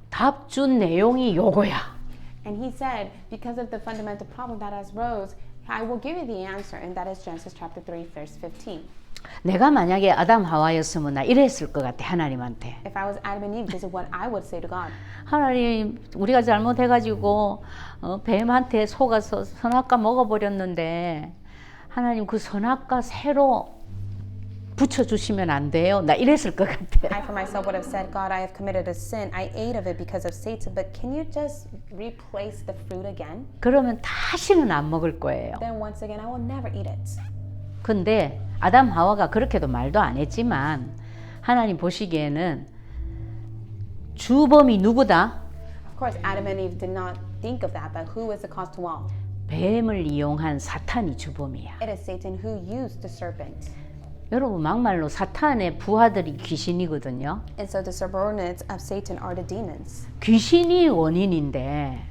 답 준 내용이 요거야. And he said, because of the fundamental problem that has rose, I will give you the answer, and that is Genesis chapter 3, verse 15. 내가 만약에 아담 하와였으면 나 이랬을 것 같아 하나님한테. If I was Adam and Eve, this is what I would say to God. 하나님 우리가 잘못해가지고 뱀한테 속아서 선악과 먹어버렸는데 하나님 그 선악과 새로 붙여주시면 안 돼요? 나 이랬을 것 같아. I for myself would have said, God, I have committed a sin. I ate of it because of Satan, but can you just replace the fruit again? 그러면 다시는 안 먹을 거예요. Then once again, I will never eat it. 근데 아담 하와가 그렇게도 말도 안 했지만 하나님 보시기에는 주범이 누구다? Of course, Adam and Eve did not think of that, but who is the cause to all? 뱀을 이용한 사탄이 주범이야. It is Satan who used the serpent. 여러분 막말로 사탄의 부하들이 귀신이거든요. And so the subordinates of Satan are the demons. 귀신이 원인인데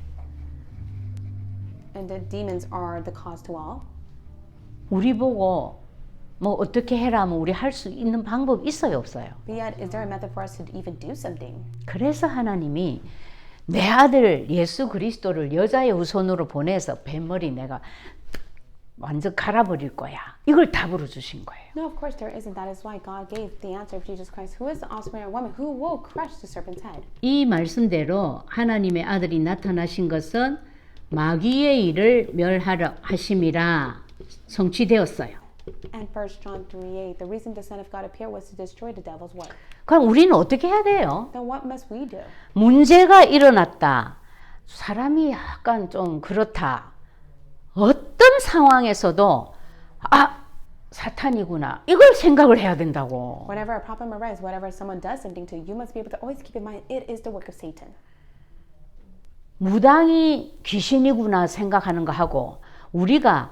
And the demons are the cause to all. 우리 보고 뭐 어떻게 해라 하면 우리 할 수 있는 방법 있어요, 없어요? But yet, is there a method for us to even do something? 그래서 하나님이 내 아들 예수 그리스도를 여자의 후손으로 보내서 뱀머리 내가 완전 갈아버릴 거야. 이걸 답으로 주신 거예요. No, of course there isn't. That is why God gave the answer of Jesus Christ, who is the offspring of a woman, who will crush the serpent's head. 이 말씀대로 하나님의 아들이 나타나신 것은 마귀의 일을 멸하려 하심이라 성취되었어요. And 1 John 3:8, the reason the Son of God appeared was to destroy the devil's work. 그럼 우리는 어떻게 해야 돼요? Then what must we do? 문제가 일어났다. 사람이 약간 좀 그렇다. 어떤 상황에서도 사탄이구나. 이걸 생각을 해야 된다고. Whenever a problem arises, whenever someone does something to you, you must be able to always keep in mind it is the work of Satan. 무당이 귀신이구나 생각하는 거 하고 우리가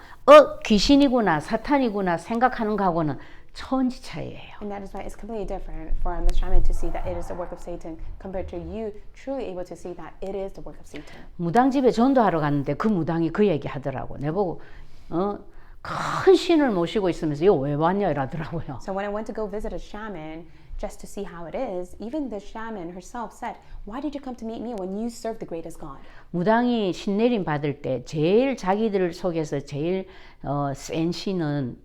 귀신이구나 사탄이구나 생각하는 거 하고는 천지 차이예요. And that is why it's completely different for the shaman to see that it is the work of Satan compared to you truly able to see that it is the work of Satan. 무당 집에 전도하러 갔는데 그 무당이 그 얘기 하더라고. 내보고 큰 신을 모시고 있으면서 이거 왜 왔냐 이러더라고요. So when I went to go visit a shaman just to see how it is, even the shaman herself said, "Why did you come to meet me when you serve the greatest God?" 무당이 신내림 받을 때 제일 자기들 속에서 제일 센 신은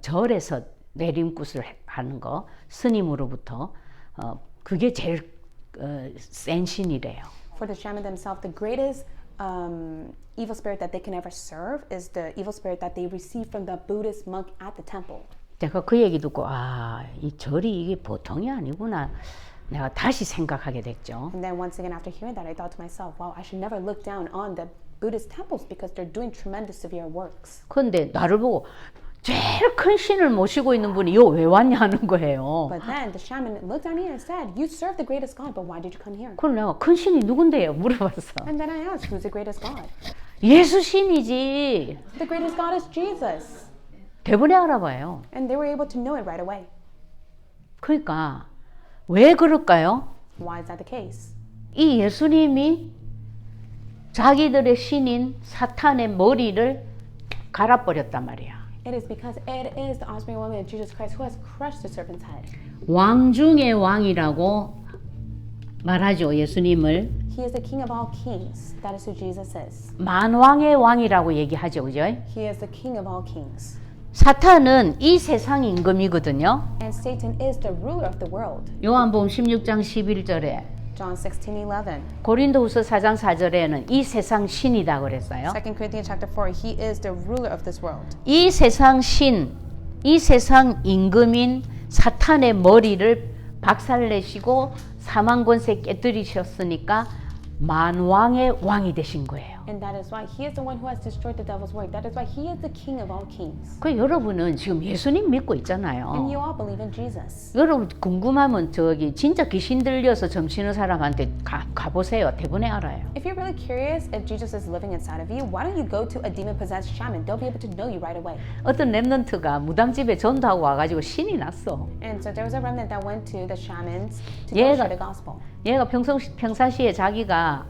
절에서 내림굿을 하는 거 스님으로부터 그게 제일 센 신이래요. For the shaman themselves, the greatest evil spirit that they can ever serve is the evil spirit that they receive from the Buddhist monk at the temple. 제가 그 얘기 듣고 이 절이 이게 보통이 아니구나. 내가 다시 생각하게 됐죠. And then once again, after hearing that, I thought to myself, wow, I should never look down on the Buddhist temples because they're doing tremendous severe works. 그런데 나를 보고 제일 큰 신을 모시고 있는 분이 요 왜 왔냐 하는 거예요. But then the shaman looked at me and said, "You serve the greatest God, but why did you come here?" 그럼 내가 큰 신이 누군데요? 물어봤어. And then I asked, "Who's the greatest God?" 예수 신이지. The greatest God is Jesus. 대번에 알아봐요. And they were able to know it right away. 그러니까 왜 그럴까요? Why is that the case? 이 예수님이 자기들의 신인 사탄의 머리를 갈아버렸단 말이야. It is because it is the offspring of woman, Jesus Christ, who has crushed the serpent's head. 왕 중의 왕이라고 말하죠, 예수님을. He is the King of all kings. That is who Jesus is. 만왕의 왕이라고 얘기하죠, 그죠? He is the King of all kings. 사탄은 이 세상 임금이거든요. And Satan is the ruler of the world. 요한복음 16장 11절에 John 16:11. 고린도후서 4장 4절에는 이 세상 신이다 그랬어요. 2 Corinthians chapter 4, he is the ruler of this world. 이 세상 신, 이 세상 임금인 사탄의 머리를 박살내시고 사망 권세 깨뜨리셨으니까 만왕의 왕이 되신 거예요. And that is why he is the one who has destroyed the devil's work. That is why he is the King of all kings. 그 여러분은 지금 예수님 믿고 있잖아요. And you all believe in Jesus. 여러분 궁금하면 저기 진짜 귀신 들려서 점치는 사람한테 가보세요. 대부분 알아요. If you're really curious if Jesus is living inside of you, why don't you go to a demon-possessed shaman? They'll be able to know you right away. 어떤 랩런트가 무당집에 전도하고 와가지고 신이 났어. And so there was a remnant that went to the shamans to go share the gospel. 얘가 평상시에 자기가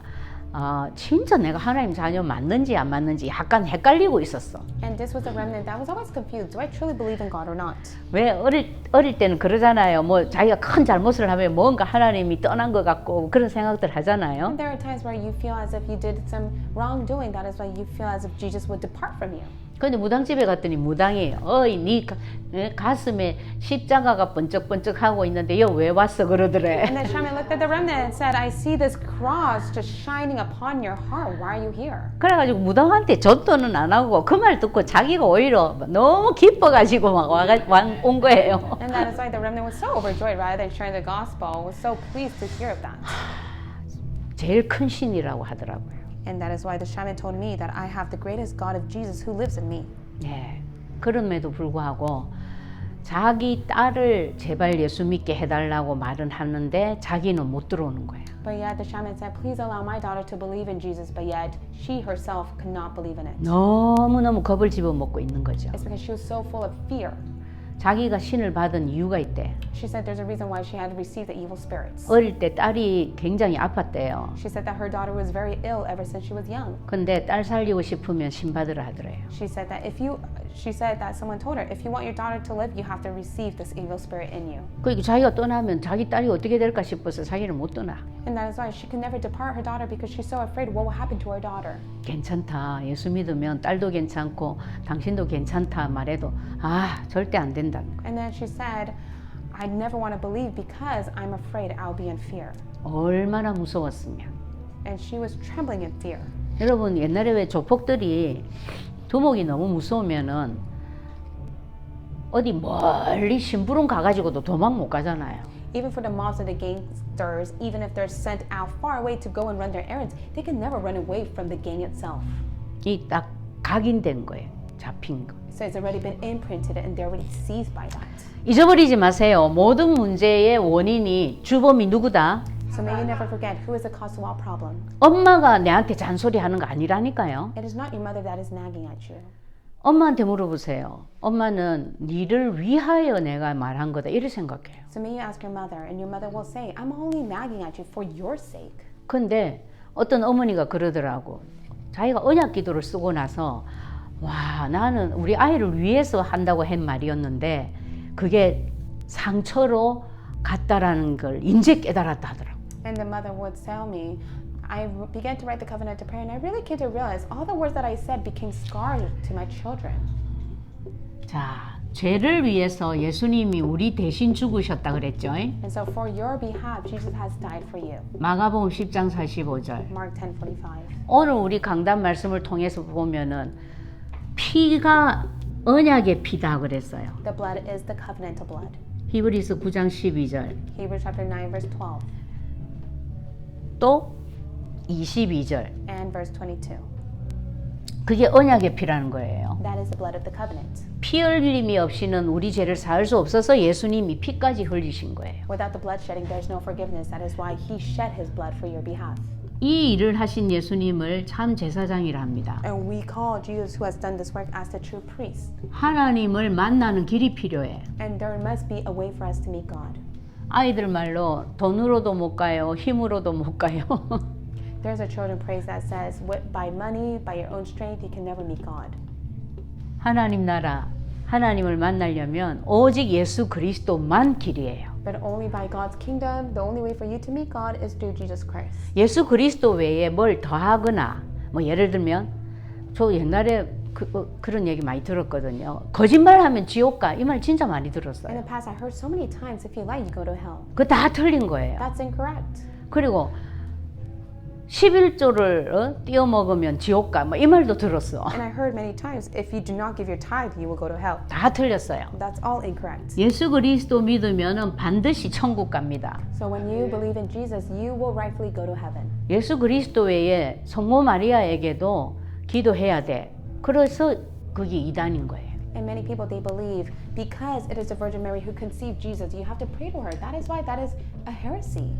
진짜 내가 하나님 자녀 맞는지 안 맞는지 약간 헷갈리고 있었어. And this was a remnant that was always confused. Do I truly believe in God or not? 왜 어릴 때는 그러잖아요. 뭐 자기가 큰 잘못을 하면 뭔가 하나님이 떠난 것 같고 그런 생각들 하잖아요. And there are times where you feel as if you did some wrongdoing. That is why you feel as if Jesus would depart from you. 근데 무당집에 갔더니 무당이 네 가슴에 십자가가 번쩍번쩍 하고 있는데 여 왜 왔어 그러더래. And the shaman looked at the remnant and said, I see this cross just shining upon your heart. Why are you here? 그래가지고 무당한테 전도는 안 하고 그 말 듣고 자기가 오히려 너무 기뻐가지고 막 온 거예요. And that is why the remnant was so overjoyed rather than sharing the gospel, was so pleased to hear of that. 제일 큰 신이라고 하더라고요. And that is why the shaman told me that I have the greatest God of Jesus who lives in me. 네, 그럼에도 불구하고 자기 딸을 제발 예수 믿게 해달라고 말은 하는데 자기는 못 들어오는 거예요. But yet the shaman said, please allow my daughter to believe in Jesus, but yet she herself could not believe in it. 너무너무 겁을 집어먹고 있는 거죠. It's because she was so full of fear. 자기가 신을 받은 이유가 있대. She said there's a reason why she had received the evil spirits. 어릴 때 딸이 굉장히 아팠대요. She said that her daughter was very ill ever since she was young. 근데 딸 살리고 싶으면 신 받으라 하더래요. She said that someone told her, if you want your daughter to live, you have to receive this evil spirit in you. 그러니까 자기가 떠나면 자기 딸이 어떻게 될까 싶어서 자기를 못 떠나. And that is why she could never depart her daughter because she's so afraid what will happen to her daughter. 괜찮다. 예수 믿으면 딸도 괜찮고 당신도 괜찮다 말해도 절대 안 된다는 거예요. And then she said, I never want to believe because I'm afraid I'll be in fear. 얼마나 무서웠으면. And she was trembling in fear. 여러분 옛날에 왜 조폭들이 두목이 너무 무서우면은 어디 멀리 심부름 가가지고도 도망 못 가잖아요. Even for the mobs and the gangsters, even if they're sent out far away to go and run their errands, they can never run away from the gang itself. 이 딱 각인된 거예요. 잡힌 거. So it's already been imprinted and they're already seized by that. 잊어버리지 마세요. 모든 문제의 원인이 주범이 누구다? So may you never forget who is the cause of all problem. 엄마가 내한테 잔소리하는 거 아니라니까요. It is not your mother that is nagging at you. 엄마한테 물어보세요. 엄마는 니를 위하여 내가 말한 거다 이렇게 생각해요. So may you ask your mother, and your mother will say, I'm only nagging at you for your sake. 근데 어떤 어머니가 그러더라고. 자기가 언약 기도를 쓰고 나서 와 나는 우리 아이를 위해서 한다고 한 말이었는데 그게 상처로 갔다라는 걸 이제 깨달았다 하더라고. And the mother would tell me, I began to write the covenant to prayer, and I really came to realize all the words that I said became scars to my children. 자, 죄를 위해서 예수님이 우리 대신 죽으셨다 그랬죠. And so for your behalf, Jesus has died for you. 마가복음 10장 45절. Mark 10:45. 오늘 우리 강단 말씀을 통해서 보면은 피가 언약의 피다 그랬어요. The blood is the covenantal blood. 히브리서 9장 12절. Hebrews chapter 9 verse 12 또 22절. and verse 22. 그게 언약의 피라는 거예요. That is the blood of the covenant. 피 흘림이 없이는 우리 죄를 사할 수 없어서 예수님이 피까지 흘리신 거예요. Without the blood shedding, there is no forgiveness. That is why He shed His blood for your behalf. 이 일을 하신 예수님을 참 제사장이라 합니다. And we call Jesus who has done this work as the true priest. 하나님을 만나는 길이 필요해. And there must be a way for us to meet God. 아이들 말로 돈으로도 못 가요. 힘으로도 못 가요. There's a children praise that says, by money, by your own strength, you can never meet God. 하나님 나라, 하나님을 만나려면 오직 예수 그리스도만 길이에요. But only by God's kingdom, the only way for you to meet God is through Jesus Christ. 예수 그리스도 외에 뭘 더하거나 뭐 예를 들면 저 옛날에 그런 얘기 많이 들었거든요. 거짓말하면 지옥 가. 이 말 진짜 많이 In 들었어요. the past, I heard so many times, if you lie, you go to hell. 그거 다 틀린 거예요. That's incorrect. 그리고 11조를 띄어 먹으면 지옥 가. 뭐 이 말도 들었어. And I heard many times, if you do not give your tithe, you will go to hell. 다 틀렸어요. That's all incorrect. 예수 그리스도 믿으면은 반드시 천국 갑니다. So when you believe in Jesus, you will rightfully go to heaven. 예수 그리스도 외에 성모 마리아에게도 기도해야 돼. 그래서 그게 이단인 거예요. And many people, they believe because it is the Virgin Mary who conceived Jesus, you have to pray to her. That is why that is a heresy.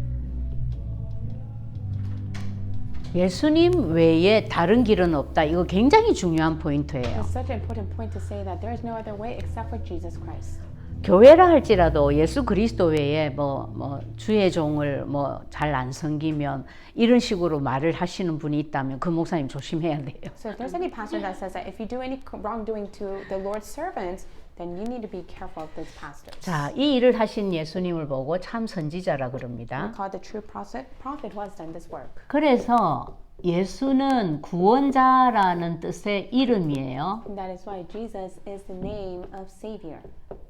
예수님 외에 다른 길은 없다. 이거 굉장히 중요한 포인트예요. It's such an important point to say that there is no other way except for Jesus Christ. 교회라 할지라도 예수 그리스도 외에 뭐 주의 종을 뭐 잘 안 섬기면 이런 식으로 말을 하시는 분이 있다면 그 목사님 조심해야 돼요. So if there's any pastor that says that if you do any wrongdoing to the Lord's servants, then you need to be careful of those pastors. 자, 이 일을 하신 예수님을 보고 참 선지자라 그럽니다. We call the true prophet who has done this work. 그래서 예수는 구원자라는 뜻의 이름이에요. And that is why Jesus is the name of Savior.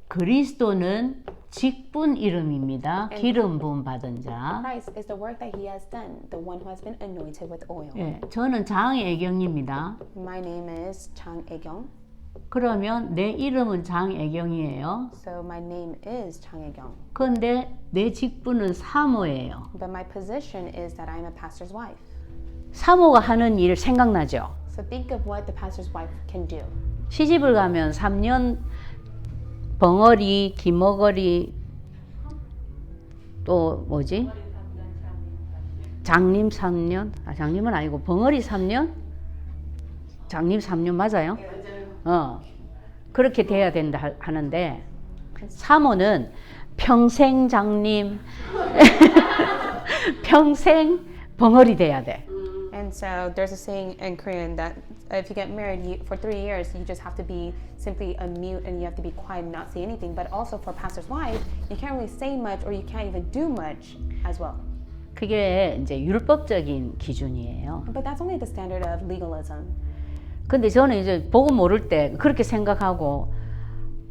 그리스도는 직분 이름입니다. 기름 부음 받은 자. Christ is the work that He has done, the one who has been anointed with oil. 예, 저는 장애경입니다. My name is Chang Aegyong. 그러면 내 이름은 장애경이에요. So my name is Chang Aegyong. 그런데 내 직분은 사모예요. But my position is that I'm a pastor's wife. 사모가 하는 일 생각나죠? So think of what the pastor's wife can do. 시집을 가면 3년 벙어리, 기머거리, 또 뭐지? 장님 3년? 아, 장님은 아니고 벙어리 3년? 장님 3년 맞아요? 그렇게 돼야 된다 하는데 사모는 평생 장님, 평생 벙어리 돼야 돼. And so there's a saying in Korean that if you get married for 3 years, you just have to be simply a mute and you have to be quiet and not say anything. But also for pastor's wife, you can't really say much or you can't even do much as well. 그게 이제 율법적인 기준이에요. But that's only the standard of legalism. 근데 저는 이제 보고 모를 때 그렇게 생각하고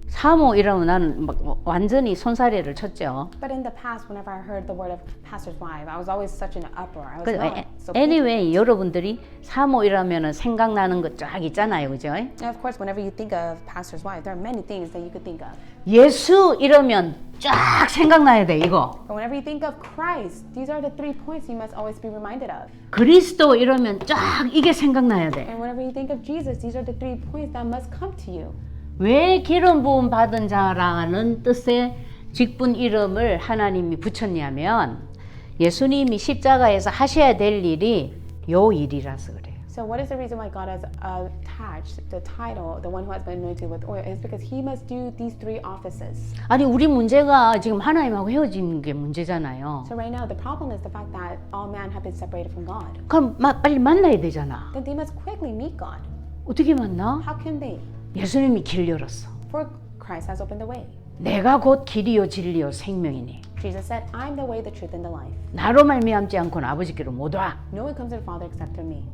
사모 이러면 나는 막 완전히 손사래를 쳤죠. But in the past, whenever I heard the word of pastor's wife, I was always such an uproar. I was not so anyway, 여러분들이 사모 이러면은 생각나는 것 쫙 있잖아요, 그죠? And of course, whenever you think of pastor's wife, there are many things that you could think of. 예수 이러면 쫙 생각나야 돼, 이거. But whenever you think of Christ, these are the 3 points you must always be reminded of. 그리스도 이러면 쫙 이게 생각나야 돼. And whenever you think of Jesus, these are the 3 points that must come to you. 왜 기름 부음 받은 자라는 뜻의 직분 이름을 하나님이 붙였냐면 예수님이 십자가에서 하셔야 될 일이 요 일이라서 그래요. So what is the reason why God has attached the title, the one who has been anointed with oil, is because he must do these 3 offices. 아니 우리 문제가 지금 하나님하고 헤어진 게 문제잖아요. So right now the problem is the fact that all man have been separated from God. 그럼 빨리 만나야 되잖아. Then they must quickly meet God. 어떻게 만나? How can they? 예수님이 길 열었어. For Christ has opened the way. 내가 곧 길이요 진리요 생명이니 Jesus said, I'm the way, the truth, and the life. 나로 말미암지 않고는 아버지께로 못 와. No one comes to the Father except through me.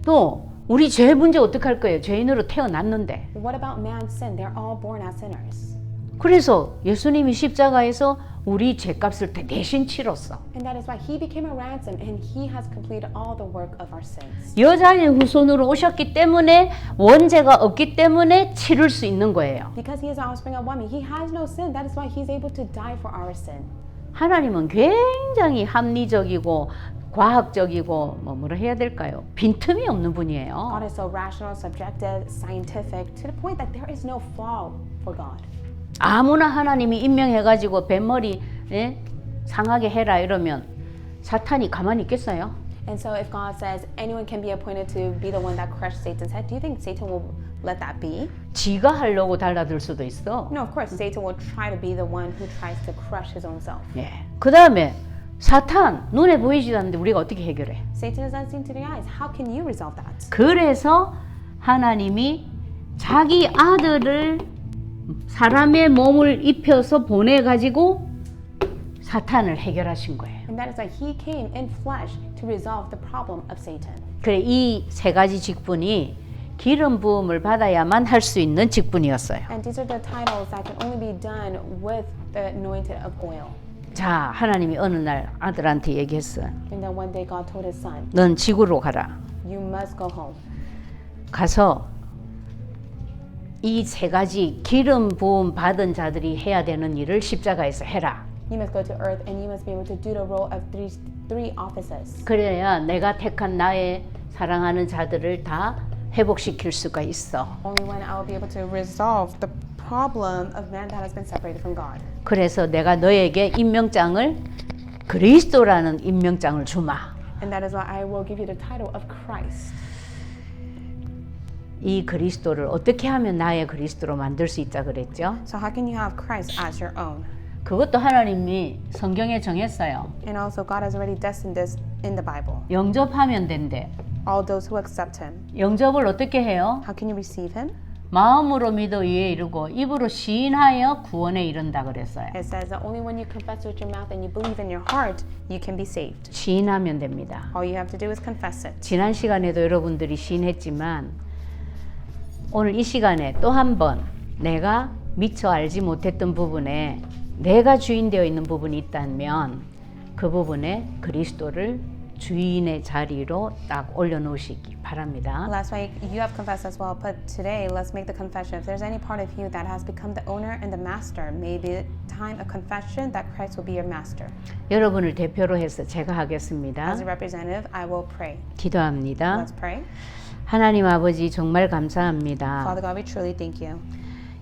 또 우리 죄 문제 어떡할 거예요? 죄인으로 태어났는데. But what about man's sin? They're all born as sinners. 그래서 예수님이 십자가에서 우리 죄값을 대신 치렀어. And that is why he became a ransom and he has completed all the work of our sins. 여자의 후손으로 오셨기 때문에 원죄가 없기 때문에 치를 수 있는 거예요. Because he is the offspring of woman, he has no sin. That is why he's able to die for our sin. 하나님은 굉장히 합리적이고 과학적이고 뭐라 해야 될까요? 빈틈이 없는 분이에요. God is so rational, subjective, scientific, to the point that there is no flaw for God. 아무나 하나님이 임명해가지고 뱃머리 상하게 해라 이러면 사탄이 가만히 있겠어요? And so if God says anyone can be appointed to be the one that crushed Satan's head, do you think Satan will let that be? 지가 하려고 달라들 수도 있어. No, of course, Satan will try to be the one who tries to crush his own self. 예. 그 다음에 사탄 눈에 보이지도 않는데 우리가 어떻게 해결해? Satan is unseen to the eyes. How can you resolve that? 그래서 하나님이 자기 아들을 사람의 몸을 입혀서 보내가지고 사탄을 해결하신 거예요. And that is why he came in flesh to resolve the problem of Satan. 그래 이 세 가지 직분이 기름 부음을 받아야만 할 수 있는 직분이었어요. And these are the titles that can only be done with the anointed of oil. 자, 하나님이 어느 날 아들한테 얘기했어. And then one day God told his son, 넌 지구로 가라. you must go home. 가서 이 세 가지 기름 부음 받은 자들이 해야 되는 일을 십자가에서 해라. You must go to earth and you must be able to do the role of three offices. 그래야 내가 택한 나의 사랑하는 자들을 다 회복시킬 수가 있어. Only when I will be able to resolve the problem of man that has been separated from God. 그래서 내가 너에게 임명장을 그리스도라는 임명장을 주마. And that is why I will give you the title of Christ. 이 그리스도를 어떻게 하면 나의 그리스도로 만들 수 있다 그랬죠? So how can you have Christ as your own? 그것도 하나님이 성경에 정했어요. And also God has already destined this in the Bible. 영접하면 된대. All those who accept him. 영접을 어떻게 해요? How can you receive him? 마음으로 믿어 의에 이르고 입으로 시인하여 구원에 이른다 그랬어요. It says that only when you confess with your mouth and you believe in your heart, you can be saved. 시인하면 됩니다. All you have to do is confess it. 지난 시간에도 여러분들이 시인했지만 오늘 이 시간에 또 한 번 내가 미처 알지 못했던 부분에 내가 주인 되어 있는 부분이 있다면 그 부분에 그리스도를 주인의 자리로 딱 올려놓으시기 바랍니다. Last week you have confessed as well, but today let's make the confession. If there's any part of you that has become the owner and the master, maybe time of confession that Christ will be your master. 여러분을 대표로 해서 제가 하겠습니다. As a representative, I will pray. 기도합니다. Let's pray. 하나님 아버지 정말 감사합니다. Father God, we truly thank you.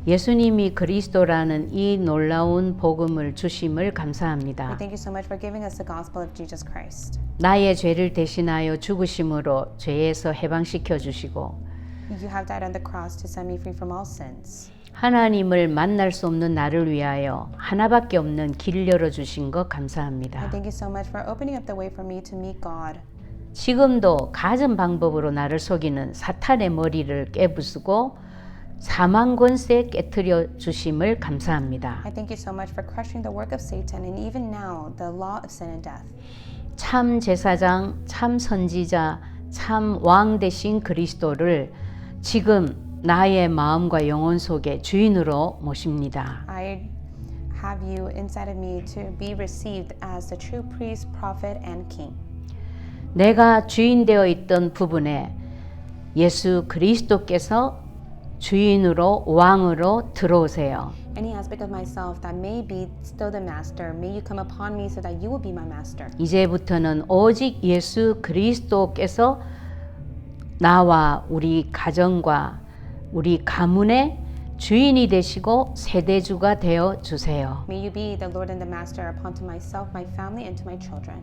예수님이 그리스도라는 이 놀라운 복음을 주심을 We 감사합니다. thank you so much for giving us the gospel of Jesus Christ. 나의 죄를 대신하여 죽으심으로 죄에서 해방시켜 주시고 You have died on the cross to set me free from all sins. 하나님을 만날 수 없는 나를 위하여 하나밖에 없는 길 열어 주신 것 I 감사합니다. thank you so much for opening up the way for me to meet God. 지금도 가진 방법으로 나를 속이는 사탄의 머리를 깨부수고 사망 권세 깨뜨려 주심을 감사합니다. I thank you so much for crushing the work of Satan and even now the law of sin and death. 참 제사장, 참 선지자, 참 왕 되신 그리스도를 지금 나의 마음과 영혼 속에 주인으로 모십니다. I have you inside of me to be received as the true priest, prophet, and king. 내가 주인 되어 있던 부분에 예수 그리스도께서 주인으로 왕으로 들어오세요. Any aspect of myself that may be still the master, may you come upon me so that you will be my master. 이제부터는 오직 예수 그리스도께서 나와 우리 가정과 우리 가문의 주인이 되시고 세대주가 되어 주세요. May you be the Lord and the master upon to myself, my family, and to my children.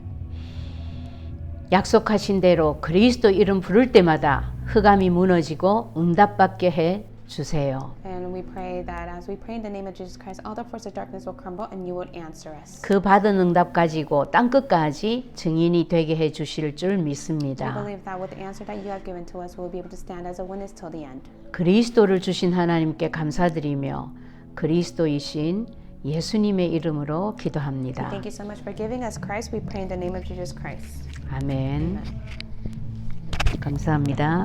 약속하신 대로 그리스도 이름 부를 때마다 흑암이 무너지고 응답받게 해 주세요. And we pray that as we pray in the name of Jesus Christ, all the forces of darkness will crumble and you would answer us. 그 받은 응답 가지고 땅끝까지 증인이 되게 해 주실 줄 We 믿습니다. believe that with the answer that you have given to us, we will be able to stand as a witness till the end. 그리스도를 주신 하나님께 감사드리며 그리스도이신 예수님의 이름으로 We 기도합니다. thank you so much for giving us Christ. We pray in the name of Jesus Christ. 아멘. 감사합니다.